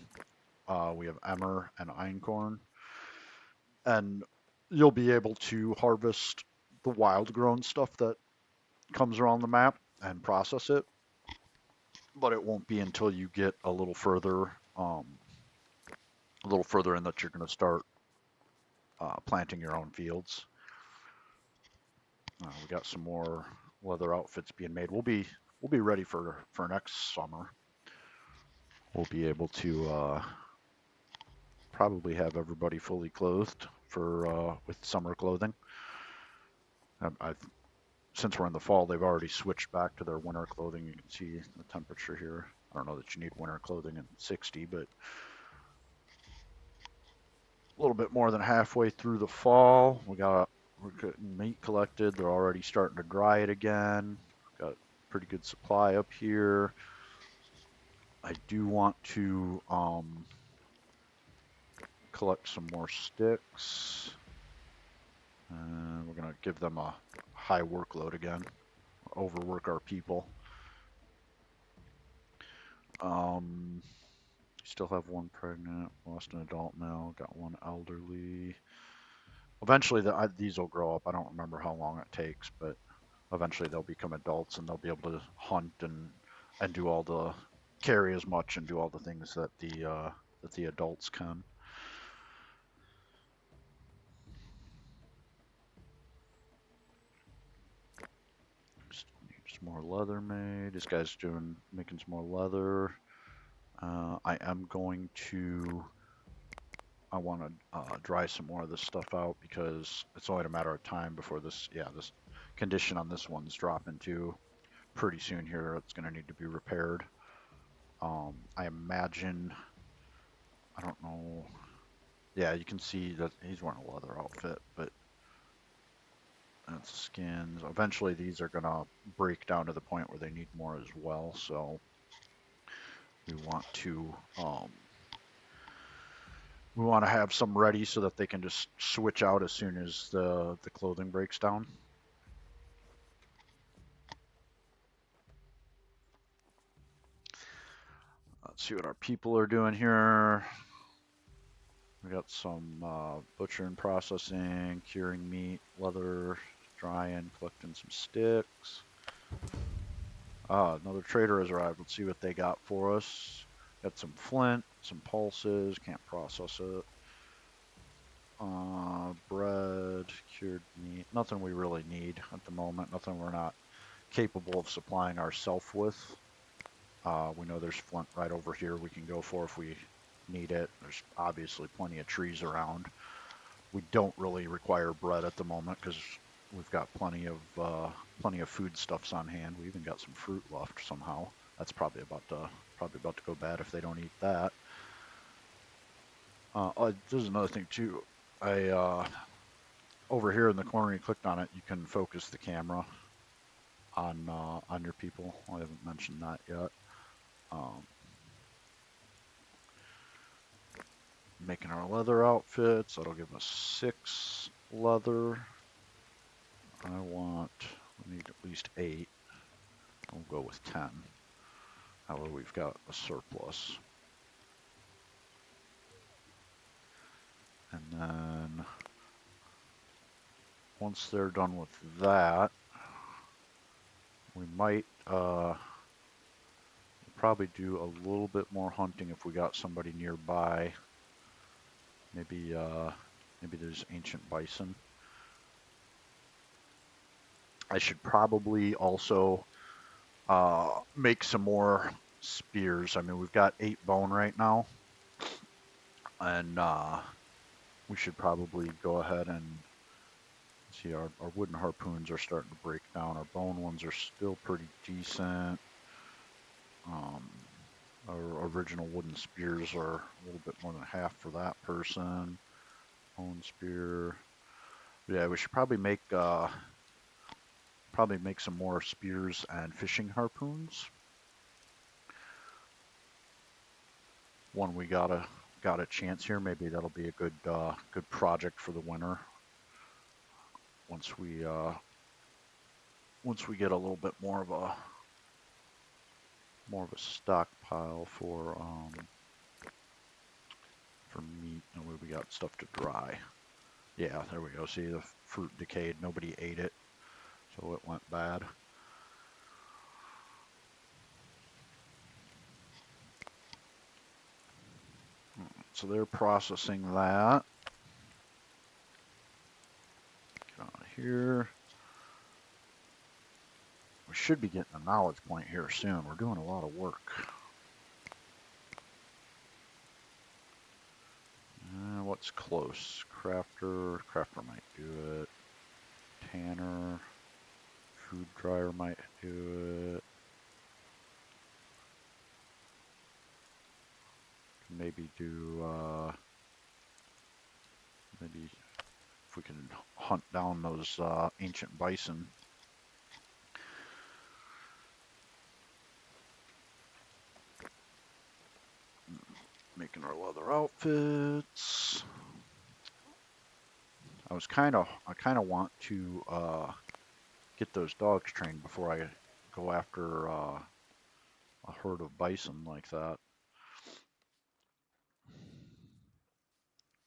we have emmer and einkorn, and you'll be able to harvest the wild grown stuff that comes around the map and process it, but it won't be until you get a little further in that you're going to start planting your own fields. We got some more leather outfits being made. We'll be ready for next summer. We'll be able to probably have everybody fully clothed for with summer clothing. I Since we're in the fall, they've already switched back to their winter clothing. You can see the temperature here. I don't know that you need winter clothing in 60, but a little bit more than halfway through the fall. We're getting meat collected. They're already starting to dry it again. Got pretty good supply up here. I do want to collect some more sticks. We're gonna give them a high workload again. Overwork our people. Still have one pregnant, lost an adult now, got one elderly. Eventually, these will grow up. I don't remember how long it takes, but eventually they'll become adults and they'll be able to hunt and do all the carry as much and do all the things that the adults can. Just need some more leather made. This guy's making some more leather. I am going to. I want to dry some more of this stuff out because it's only a matter of time before this condition on this one's dropping too. Pretty soon here, it's going to need to be repaired. I imagine, I don't know. Yeah, you can see that he's wearing a leather outfit, but that's skins. Eventually, these are going to break down to the point where they need more as well. So we want to have some ready so that they can just switch out as soon as the clothing breaks down. Let's see what our people are doing here. We got some butchering, processing, curing meat, leather, drying, collecting some sticks. Another trader has arrived. Let's see what they got for us. Got some flint, some pulses, can't process it. Bread, cured meat, nothing we really need at the moment, nothing we're not capable of supplying ourselves with. We know there's flint right over here we can go for if we need it. There's obviously plenty of trees around. We don't really require bread at the moment because we've got plenty of foodstuffs on hand. We even got some fruit left somehow. That's probably about to go bad if they don't eat that. There's another thing too. I Over here in the corner, you clicked on it, you can focus the camera on your people. I haven't mentioned that yet. Um, Making our leather outfits. That'll give us 6 leather. We need at least 8. We'll go with 10. However, we've got a surplus. And then once they're done with that, we might probably do a little bit more hunting if we got somebody nearby. Maybe there's ancient bison. I should probably also make some more spears. I mean, we've got 8 bone right now, and we should probably go ahead and see. Our wooden harpoons are starting to break down. Our bone ones are still pretty decent. Um, our original wooden spears are a little bit more than half for that person. Bone spear. Yeah, we should probably make some more spears and fishing harpoons. When we got a chance here, maybe that'll be a good project for the winter. Once we get a little bit more of a stockpile for meat, and we got stuff to dry. Yeah, there we go. See, the fruit decayed. Nobody ate it, so it went bad. So they're processing that. Get out of here. We should be getting a knowledge point here soon. We're doing a lot of work. What's close? Crafter might do it. Tanner. Food dryer might do it. Maybe maybe if we can hunt down those ancient bison. Making our leather outfits. I kind of want to get those dogs trained before I go after a herd of bison like that.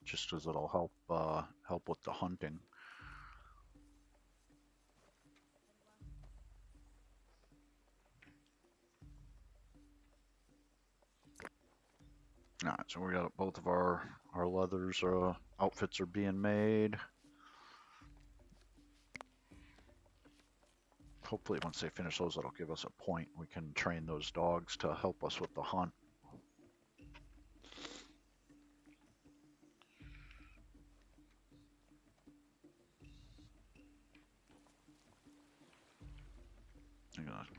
Just as it'll help with the hunting. All right, so we got both of our leathers outfits are being made. Hopefully, once they finish those, that'll give us a point. We can train those dogs to help us with the hunt.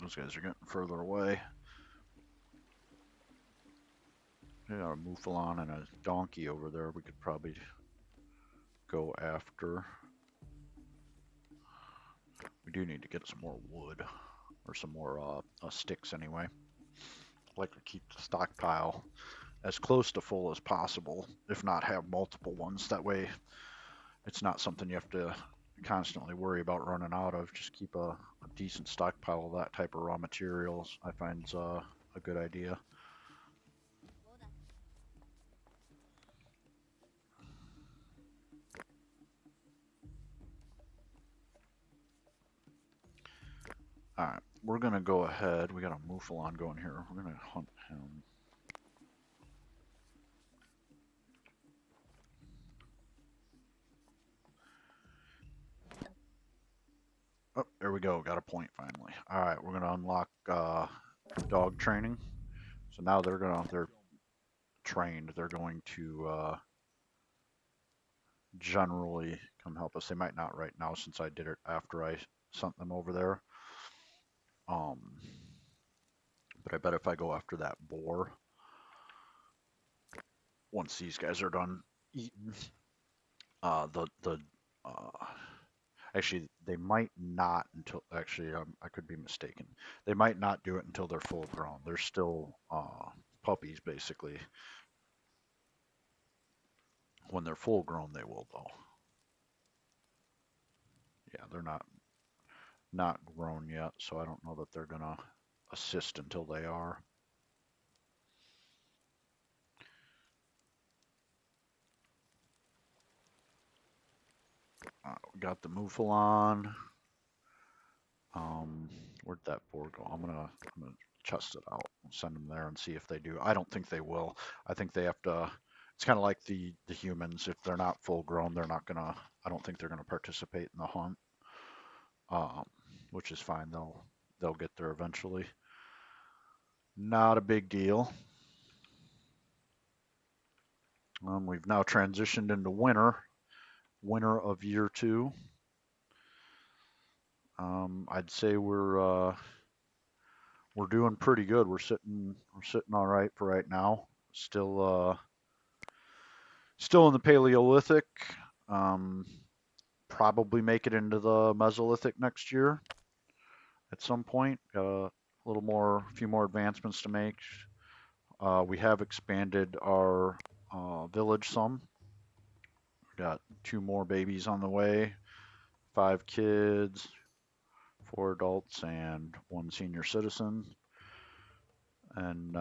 Those guys are getting further away. We got a mouflon and a donkey over there we could probably go after. We do need to get some more wood, or some more sticks anyway. I'd like to keep the stockpile as close to full as possible, if not have multiple ones. That way it's not something you have to constantly worry about running out of. Just keep a decent stockpile of that type of raw materials, I find a good idea. All right, we're gonna go ahead. We got a mouflon going here. We're gonna hunt him. Oh, there we go. Got a point finally. All right, we're gonna unlock dog training. So now they're trained. They're going to generally come help us. They might not right now since I did it after I sent them over there. Um, but I bet if I go after that boar, once these guys are done eating, the uh, actually they might not until actually I could be mistaken. They might not do it until they're full grown. They're still puppies basically. When they're full grown, they will though. Yeah, they're not grown yet, so I don't know that they're gonna assist until they are. We got the Mouflon. Um, where'd that board go? I'm gonna test it out and send them there and see if they do. I don't think they will. I think they have to. It's kind of like the humans. If they're not full grown, they're not gonna. I don't think they're gonna participate in the hunt. Um, which is fine. They'll get there eventually. Not a big deal. We've now transitioned into winter of year two. I'd say we're doing pretty good. We're sitting all right for right now. Still in the Paleolithic. Um, Probably make it into the Mesolithic next year at some point. Got a few more advancements to make. We have expanded our village some. Got two more babies on the way, five kids, four adults, and one senior citizen. And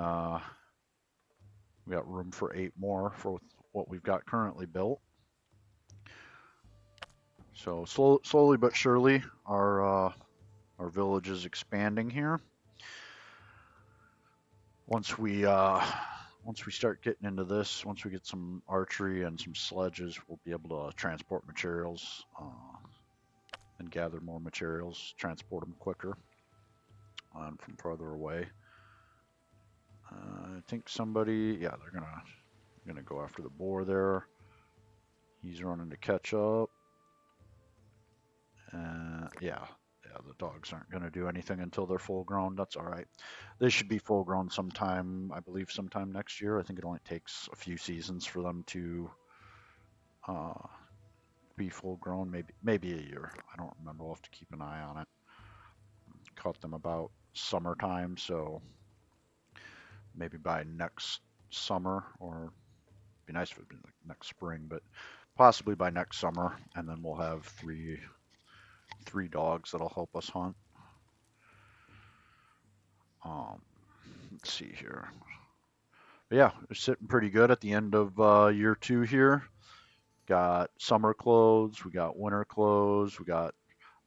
we got room for eight more for what we've got currently built. So slowly but surely, our village is expanding here. Once we uh, once we start getting into this, once we get some archery and some sledges, we'll be able to transport materials and gather more materials, transport them quicker from further away. I think somebody, yeah, they're gonna go after the boar there. He's running to catch up. Yeah, the dogs aren't going to do anything until they're full grown. That's all right. They should be full grown sometime, I believe, sometime next year. I think it only takes a few seasons for them to uh, be full grown, maybe a year. I don't remember. We'll have to keep an eye on it. Caught them about summertime, so maybe by next summer, or it'd be nice if it'd be like next spring, but possibly by next summer, and then we'll have three dogs that'll help us hunt. Um, let's see here. But yeah, we're sitting pretty good at the end of year two here. Got summer clothes, we got winter clothes, we got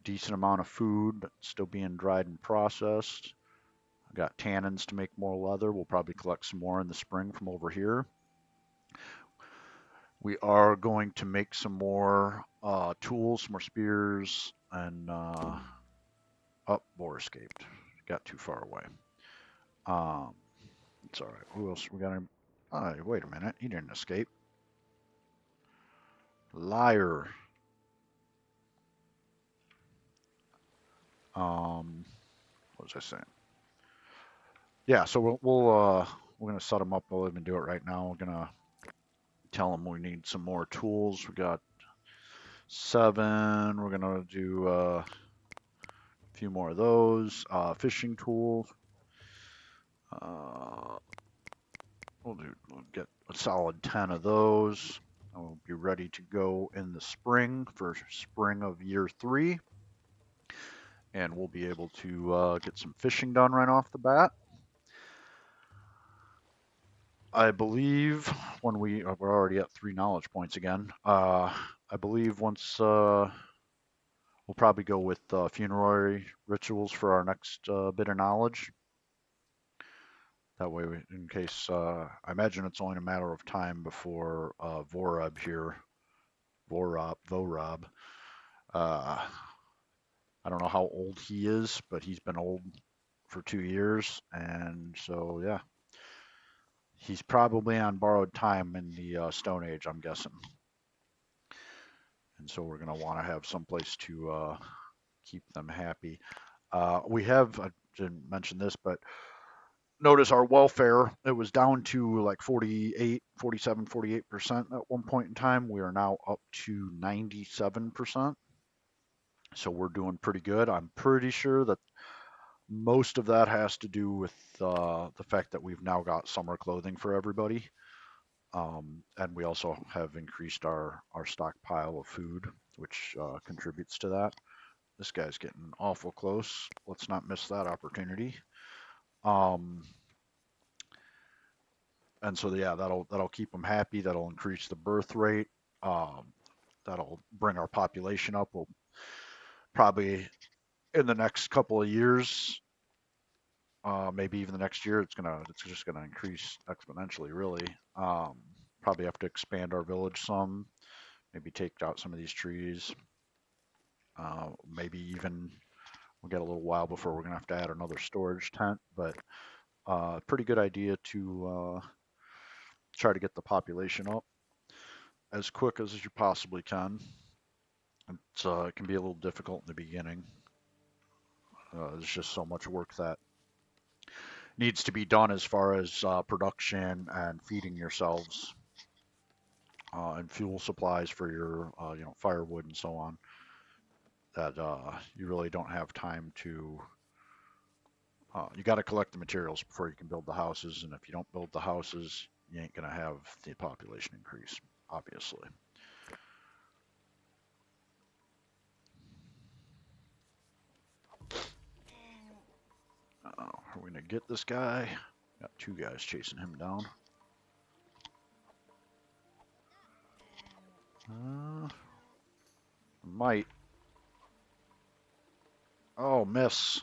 decent amount of food still being dried and processed. I got tannins to make more leather. We'll probably collect some more in the spring from over here. We are going to make some more tools, some more spears, and boar escaped. Got too far away. Um, it's all right. Who else? We got him. Wait a minute. He didn't escape. Liar. What was I saying? Yeah, so we're gonna set them up. We'll even do it right now. We're gonna tell them we need some more tools. We got seven. We're gonna do a few more of those. Fishing tools. Uh, we'll get a solid 10 of those. We'll be ready to go in the spring for spring of year three, and we'll be able to get some fishing done right off the bat. I believe we're already at three knowledge points again. I believe once we'll probably go with funerary rituals for our next bit of knowledge. That way, in case I imagine it's only a matter of time before Vorab here, Vorab, uh, I don't know how old he is, but he's been old for 2 years, and so yeah, he's probably on borrowed time in the Stone Age, I'm guessing. And so we're going to want to have some place to keep them happy. We have, I didn't mention this, but notice our welfare, it was down to like 48, 47, 48% at one point in time. We are now up to 97%. So we're doing pretty good. I'm pretty sure that most of that has to do with the fact that we've now got summer clothing for everybody. And we also have increased our stockpile of food, which contributes to that. This guy's getting awful close. Let's not miss that opportunity. Um, and so yeah, that'll keep them happy. That'll increase the birth rate. Um, that'll bring our population up. We'll probably in the next couple of years, maybe even the next year, it's just gonna increase exponentially. Really, probably have to expand our village some. Maybe take out some of these trees. Maybe even we'll get a little while before we're gonna have to add another storage tent. But pretty good idea to try to get the population up as quick as you possibly can. It can be a little difficult in the beginning. There's just so much work that needs to be done as far as production and feeding yourselves and fuel supplies for your firewood and so on that you really don't have time to. You got to collect the materials before you can build the houses, and if you don't build the houses, you ain't gonna have the population increase, obviously. Are we gonna get this guy? Got two guys chasing him down. Uh, might. Oh, miss.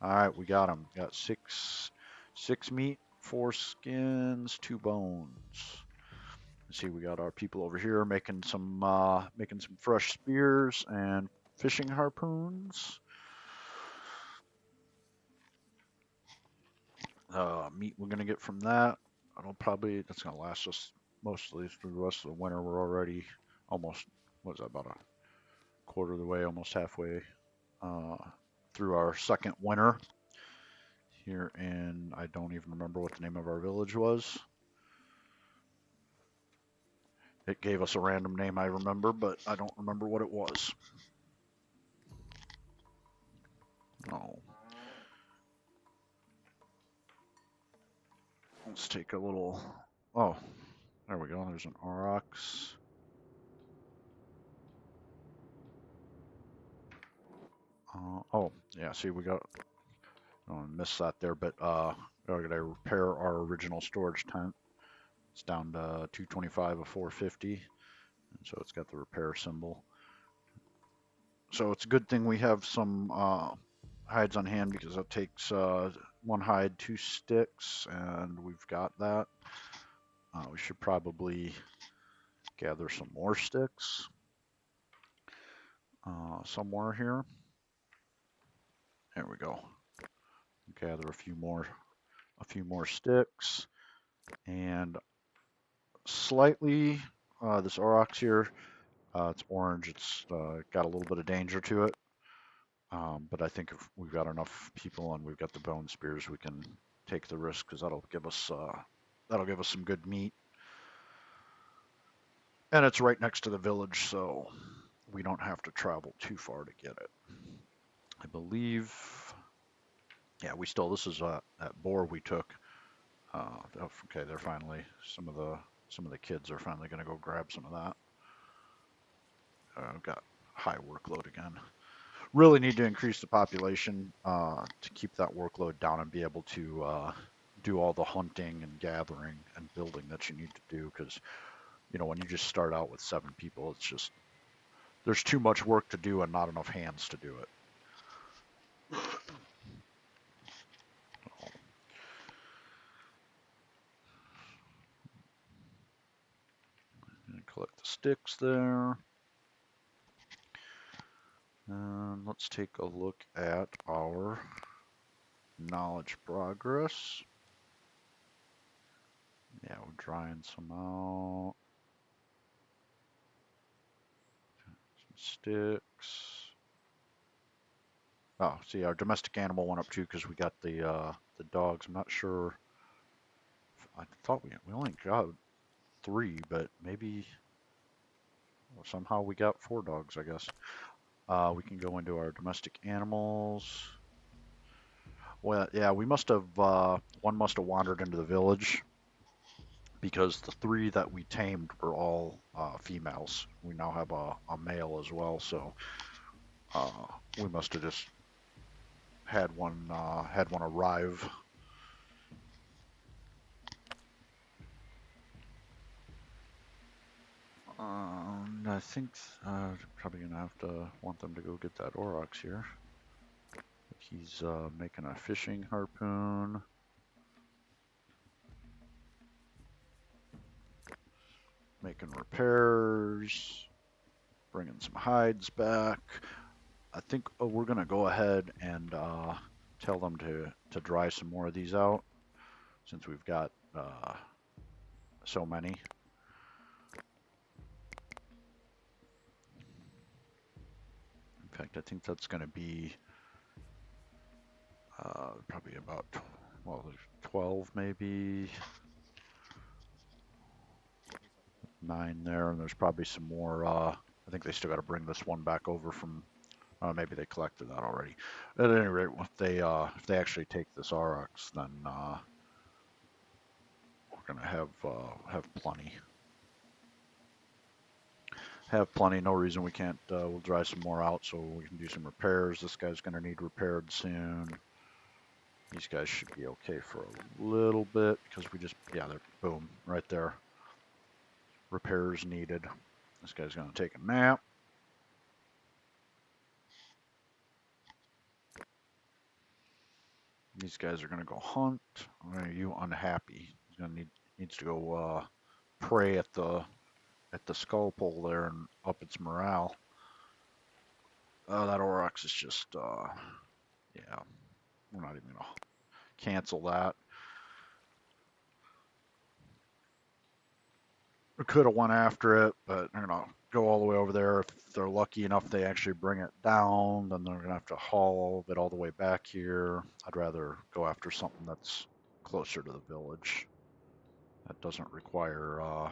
All right, we got him. Got six meat, four skins, two bones. Let's see, we got our people over here making some fresh spears and fishing harpoons. Meat we're gonna get from that. That's gonna last us mostly through the rest of the winter. We're already almost, what is that, about a quarter of the way, almost halfway uh, through our second winter here in, I don't even remember what the name of our village was. It gave us a random name I remember, but I don't remember what it was. Oh, let's take a little. Oh, there we go. There's an aurochs. Oh, yeah. See, we got. I missed that there, but we're gonna repair our original storage tent. It's down to 225 of 450, and so it's got the repair symbol. So it's a good thing we have some hides on hand because that takes one hide, two sticks, and we've got that. We should probably gather some more sticks somewhere here. There we go. Gather a few more sticks, and slightly this aurochs here. It's orange. It's got a little bit of danger to it. But I think if we've got enough people and we've got the bone spears, we can take the risk because that'll give us some good meat. And it's right next to the village, so we don't have to travel too far to get it. I believe, yeah, this is that boar we took. Okay, they're finally some of the kids are finally going to go grab some of that. I've got high workload again. Really need to increase the population to keep that workload down and be able to do all the hunting and gathering and building that you need to do. Because when you just start out with 7 people, it's just there's too much work to do and not enough hands to do it. Collect the sticks there. And let's take a look at our knowledge progress. Yeah, we're drying some out. Some sticks. Oh, see, our domestic animal went up too because we got the dogs. I'm not sure. I thought we only got 3, but maybe well, somehow we got 4 dogs, I guess. We can go into our domestic animals. Well, yeah, we must have one must have wandered into the village because the 3 that we tamed were all females. We now have a male as well, so we must have just had one arrive. I think probably gonna have to want them to go get that aurochs here. He's making a fishing harpoon. Making repairs, bringing some hides back. I think we're gonna go ahead and tell them to dry some more of these out since we've got so many. In fact, I think that's gonna be probably about well, there's 12 maybe, 9 there, and there's probably some more. I think they still got to bring this one back over from. Maybe they collected that already. At any rate, if they actually take this RX, then we're gonna have plenty. Have plenty. No reason we can't. We'll dry some more out so we can do some repairs. This guy's gonna need repaired soon. These guys should be okay for a little bit because we just they're boom right there. Repairs needed. This guy's gonna take a nap. These guys are gonna go hunt. Why are you unhappy? He's gonna needs to go pray at the skull pole there and up its morale. That Aurochs is just yeah. We're not even gonna cancel that. We could have went after it, but they're gonna go all the way over there. If they're lucky enough, they actually bring it down. Then they're gonna have to haul all of it all the way back here. I'd rather go after something that's closer to the village. That doesn't require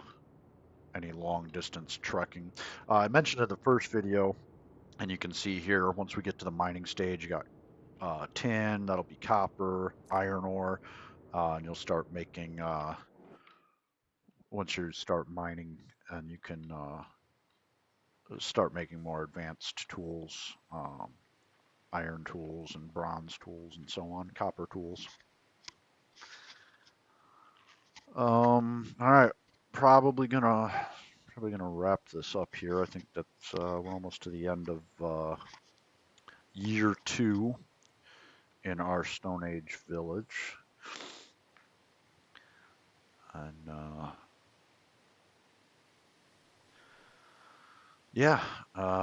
any long distance trekking. I mentioned in the first video, and you can see here, once we get to the mining stage, you got tin, that'll be copper, iron ore, and you'll start making, once you start mining, and you can start making more advanced tools, iron tools and bronze tools and so on, copper tools. All right, probably gonna wrap this up here. I think that's we're almost to the end of year 2 in our Stone Age village, and yeah,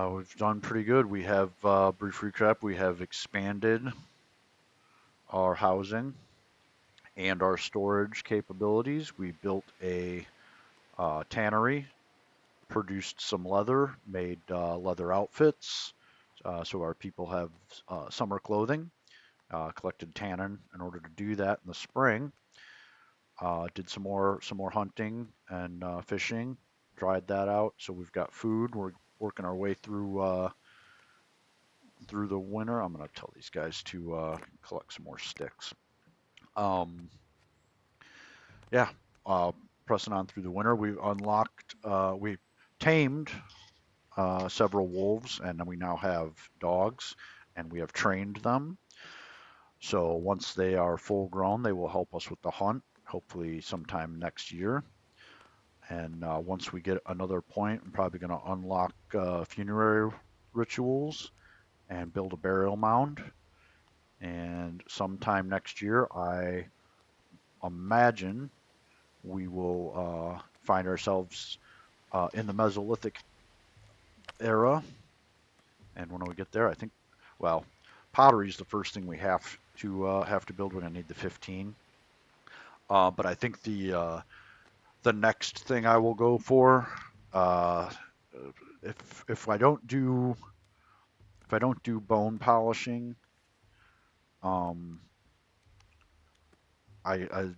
we've done pretty good. We have brief recap. We have expanded our housing and our storage capabilities. We built a tannery, produced some leather, made leather outfits, so our people have summer clothing. Collected tannin in order to do that in the spring. Did some more hunting and fishing. Dried that out, so we've got food. We're working our way through the winter. I'm gonna tell these guys to collect some more sticks. Um, yeah, pressing on through the winter. We tamed several wolves, and then we now have dogs, and we have trained them. So once they are full grown, they will help us with the hunt, hopefully sometime next year. And once we get another point, I'm probably going to unlock funerary rituals and build a burial mound. And sometime next year, I imagine we will find ourselves in the Mesolithic era And when we get there, I think, well, pottery is the first thing we have to build. We're gonna need the 15. But I think the next thing I will go for, uh, if I don't do bone polishing, um, I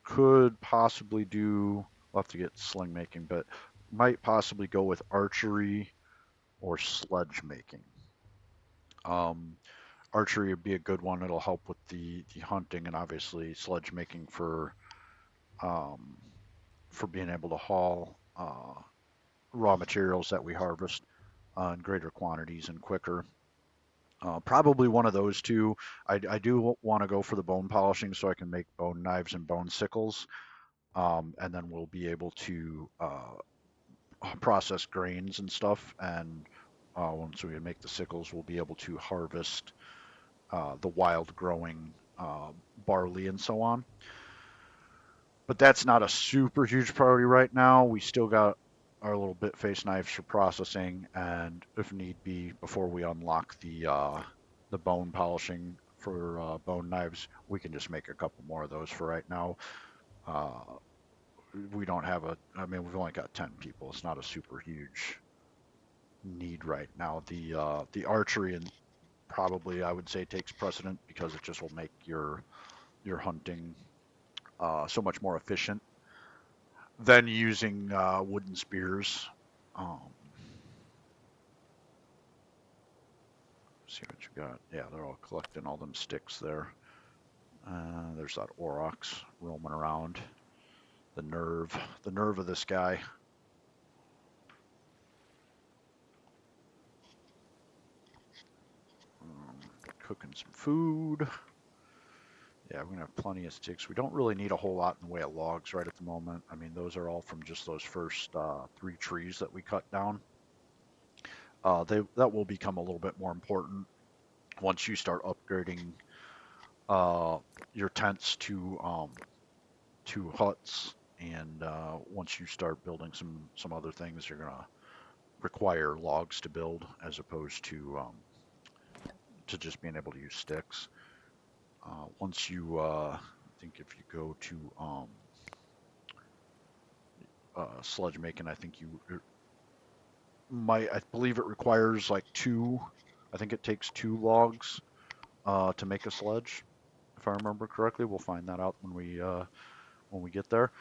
could possibly do. I'll have to get sling making, but might possibly go with archery or sledge making. Um, Archery would be a good one. It'll help with the hunting, and obviously sledge making um, for being able to haul raw materials that we harvest in greater quantities and quicker. Probably one of those two. I do want to go for the bone polishing so I can make bone knives and bone sickles, and then we'll be able to process grains and stuff. And once we make the sickles, we'll be able to harvest the wild growing barley and so on. But that's not a super huge priority right now. We still got our little bit face knives for processing, and if need be, before we unlock the bone polishing for bone knives, we can just make a couple more of those for right now. Uh, we don't have I mean, we've only got 10 people. It's not a super huge need right now. The archery and probably I would say takes precedent because it just will make your hunting so much more efficient than using wooden spears. Um, see what you got. Yeah, they're all collecting all them sticks there. There's that aurochs roaming around. The nerve, the nerve of this guy. Cooking some food. Yeah, we're gonna have plenty of sticks. We don't really need a whole lot in the way of logs right at the moment. I mean, those are all from just those first 3 trees that we cut down. That will become a little bit more important once you start upgrading uh, your tents to huts, and once you start building some other things, you're gonna require logs to build as opposed to just being able to use sticks. Once you, I think if you go to sledge making, I think I believe it requires like two. I think it takes 2 logs to make a sledge, if I remember correctly. We'll find that out when we get there.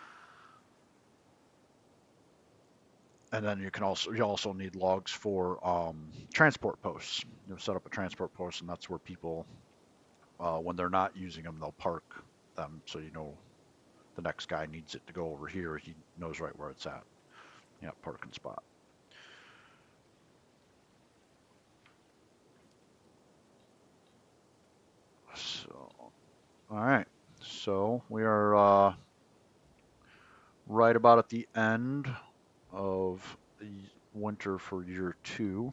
And then you also need logs for transport posts. Set up a transport post, and that's where people, when they're not using them, they'll park them. So the next guy needs it to go over here. He knows right where it's at. Yeah, parking spot. So, all right. So we are right about at the end of the winter for year 2,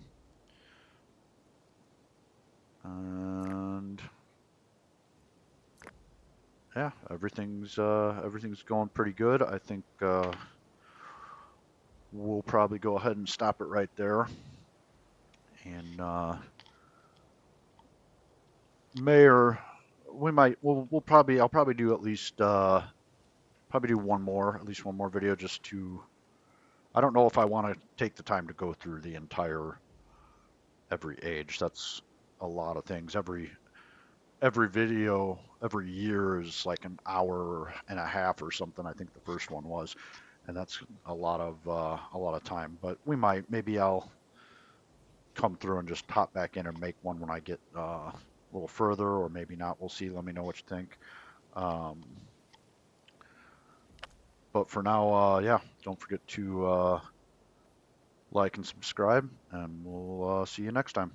and yeah, everything's going pretty good. I think we'll probably go ahead and stop it right there. And Mayor, we'll probably I'll probably do at least probably do at least one more video just to. I don't know if I want to take the time to go through the entire every age. That's a lot of things. Every video every year is like an hour and a half or something. I think the first one was, and that's a lot of time. But maybe I'll come through and just pop back in and make one when I get a little further, or maybe not. We'll see. Let me know what you think. Um, but for now, yeah, don't forget to like and subscribe, and we'll see you next time.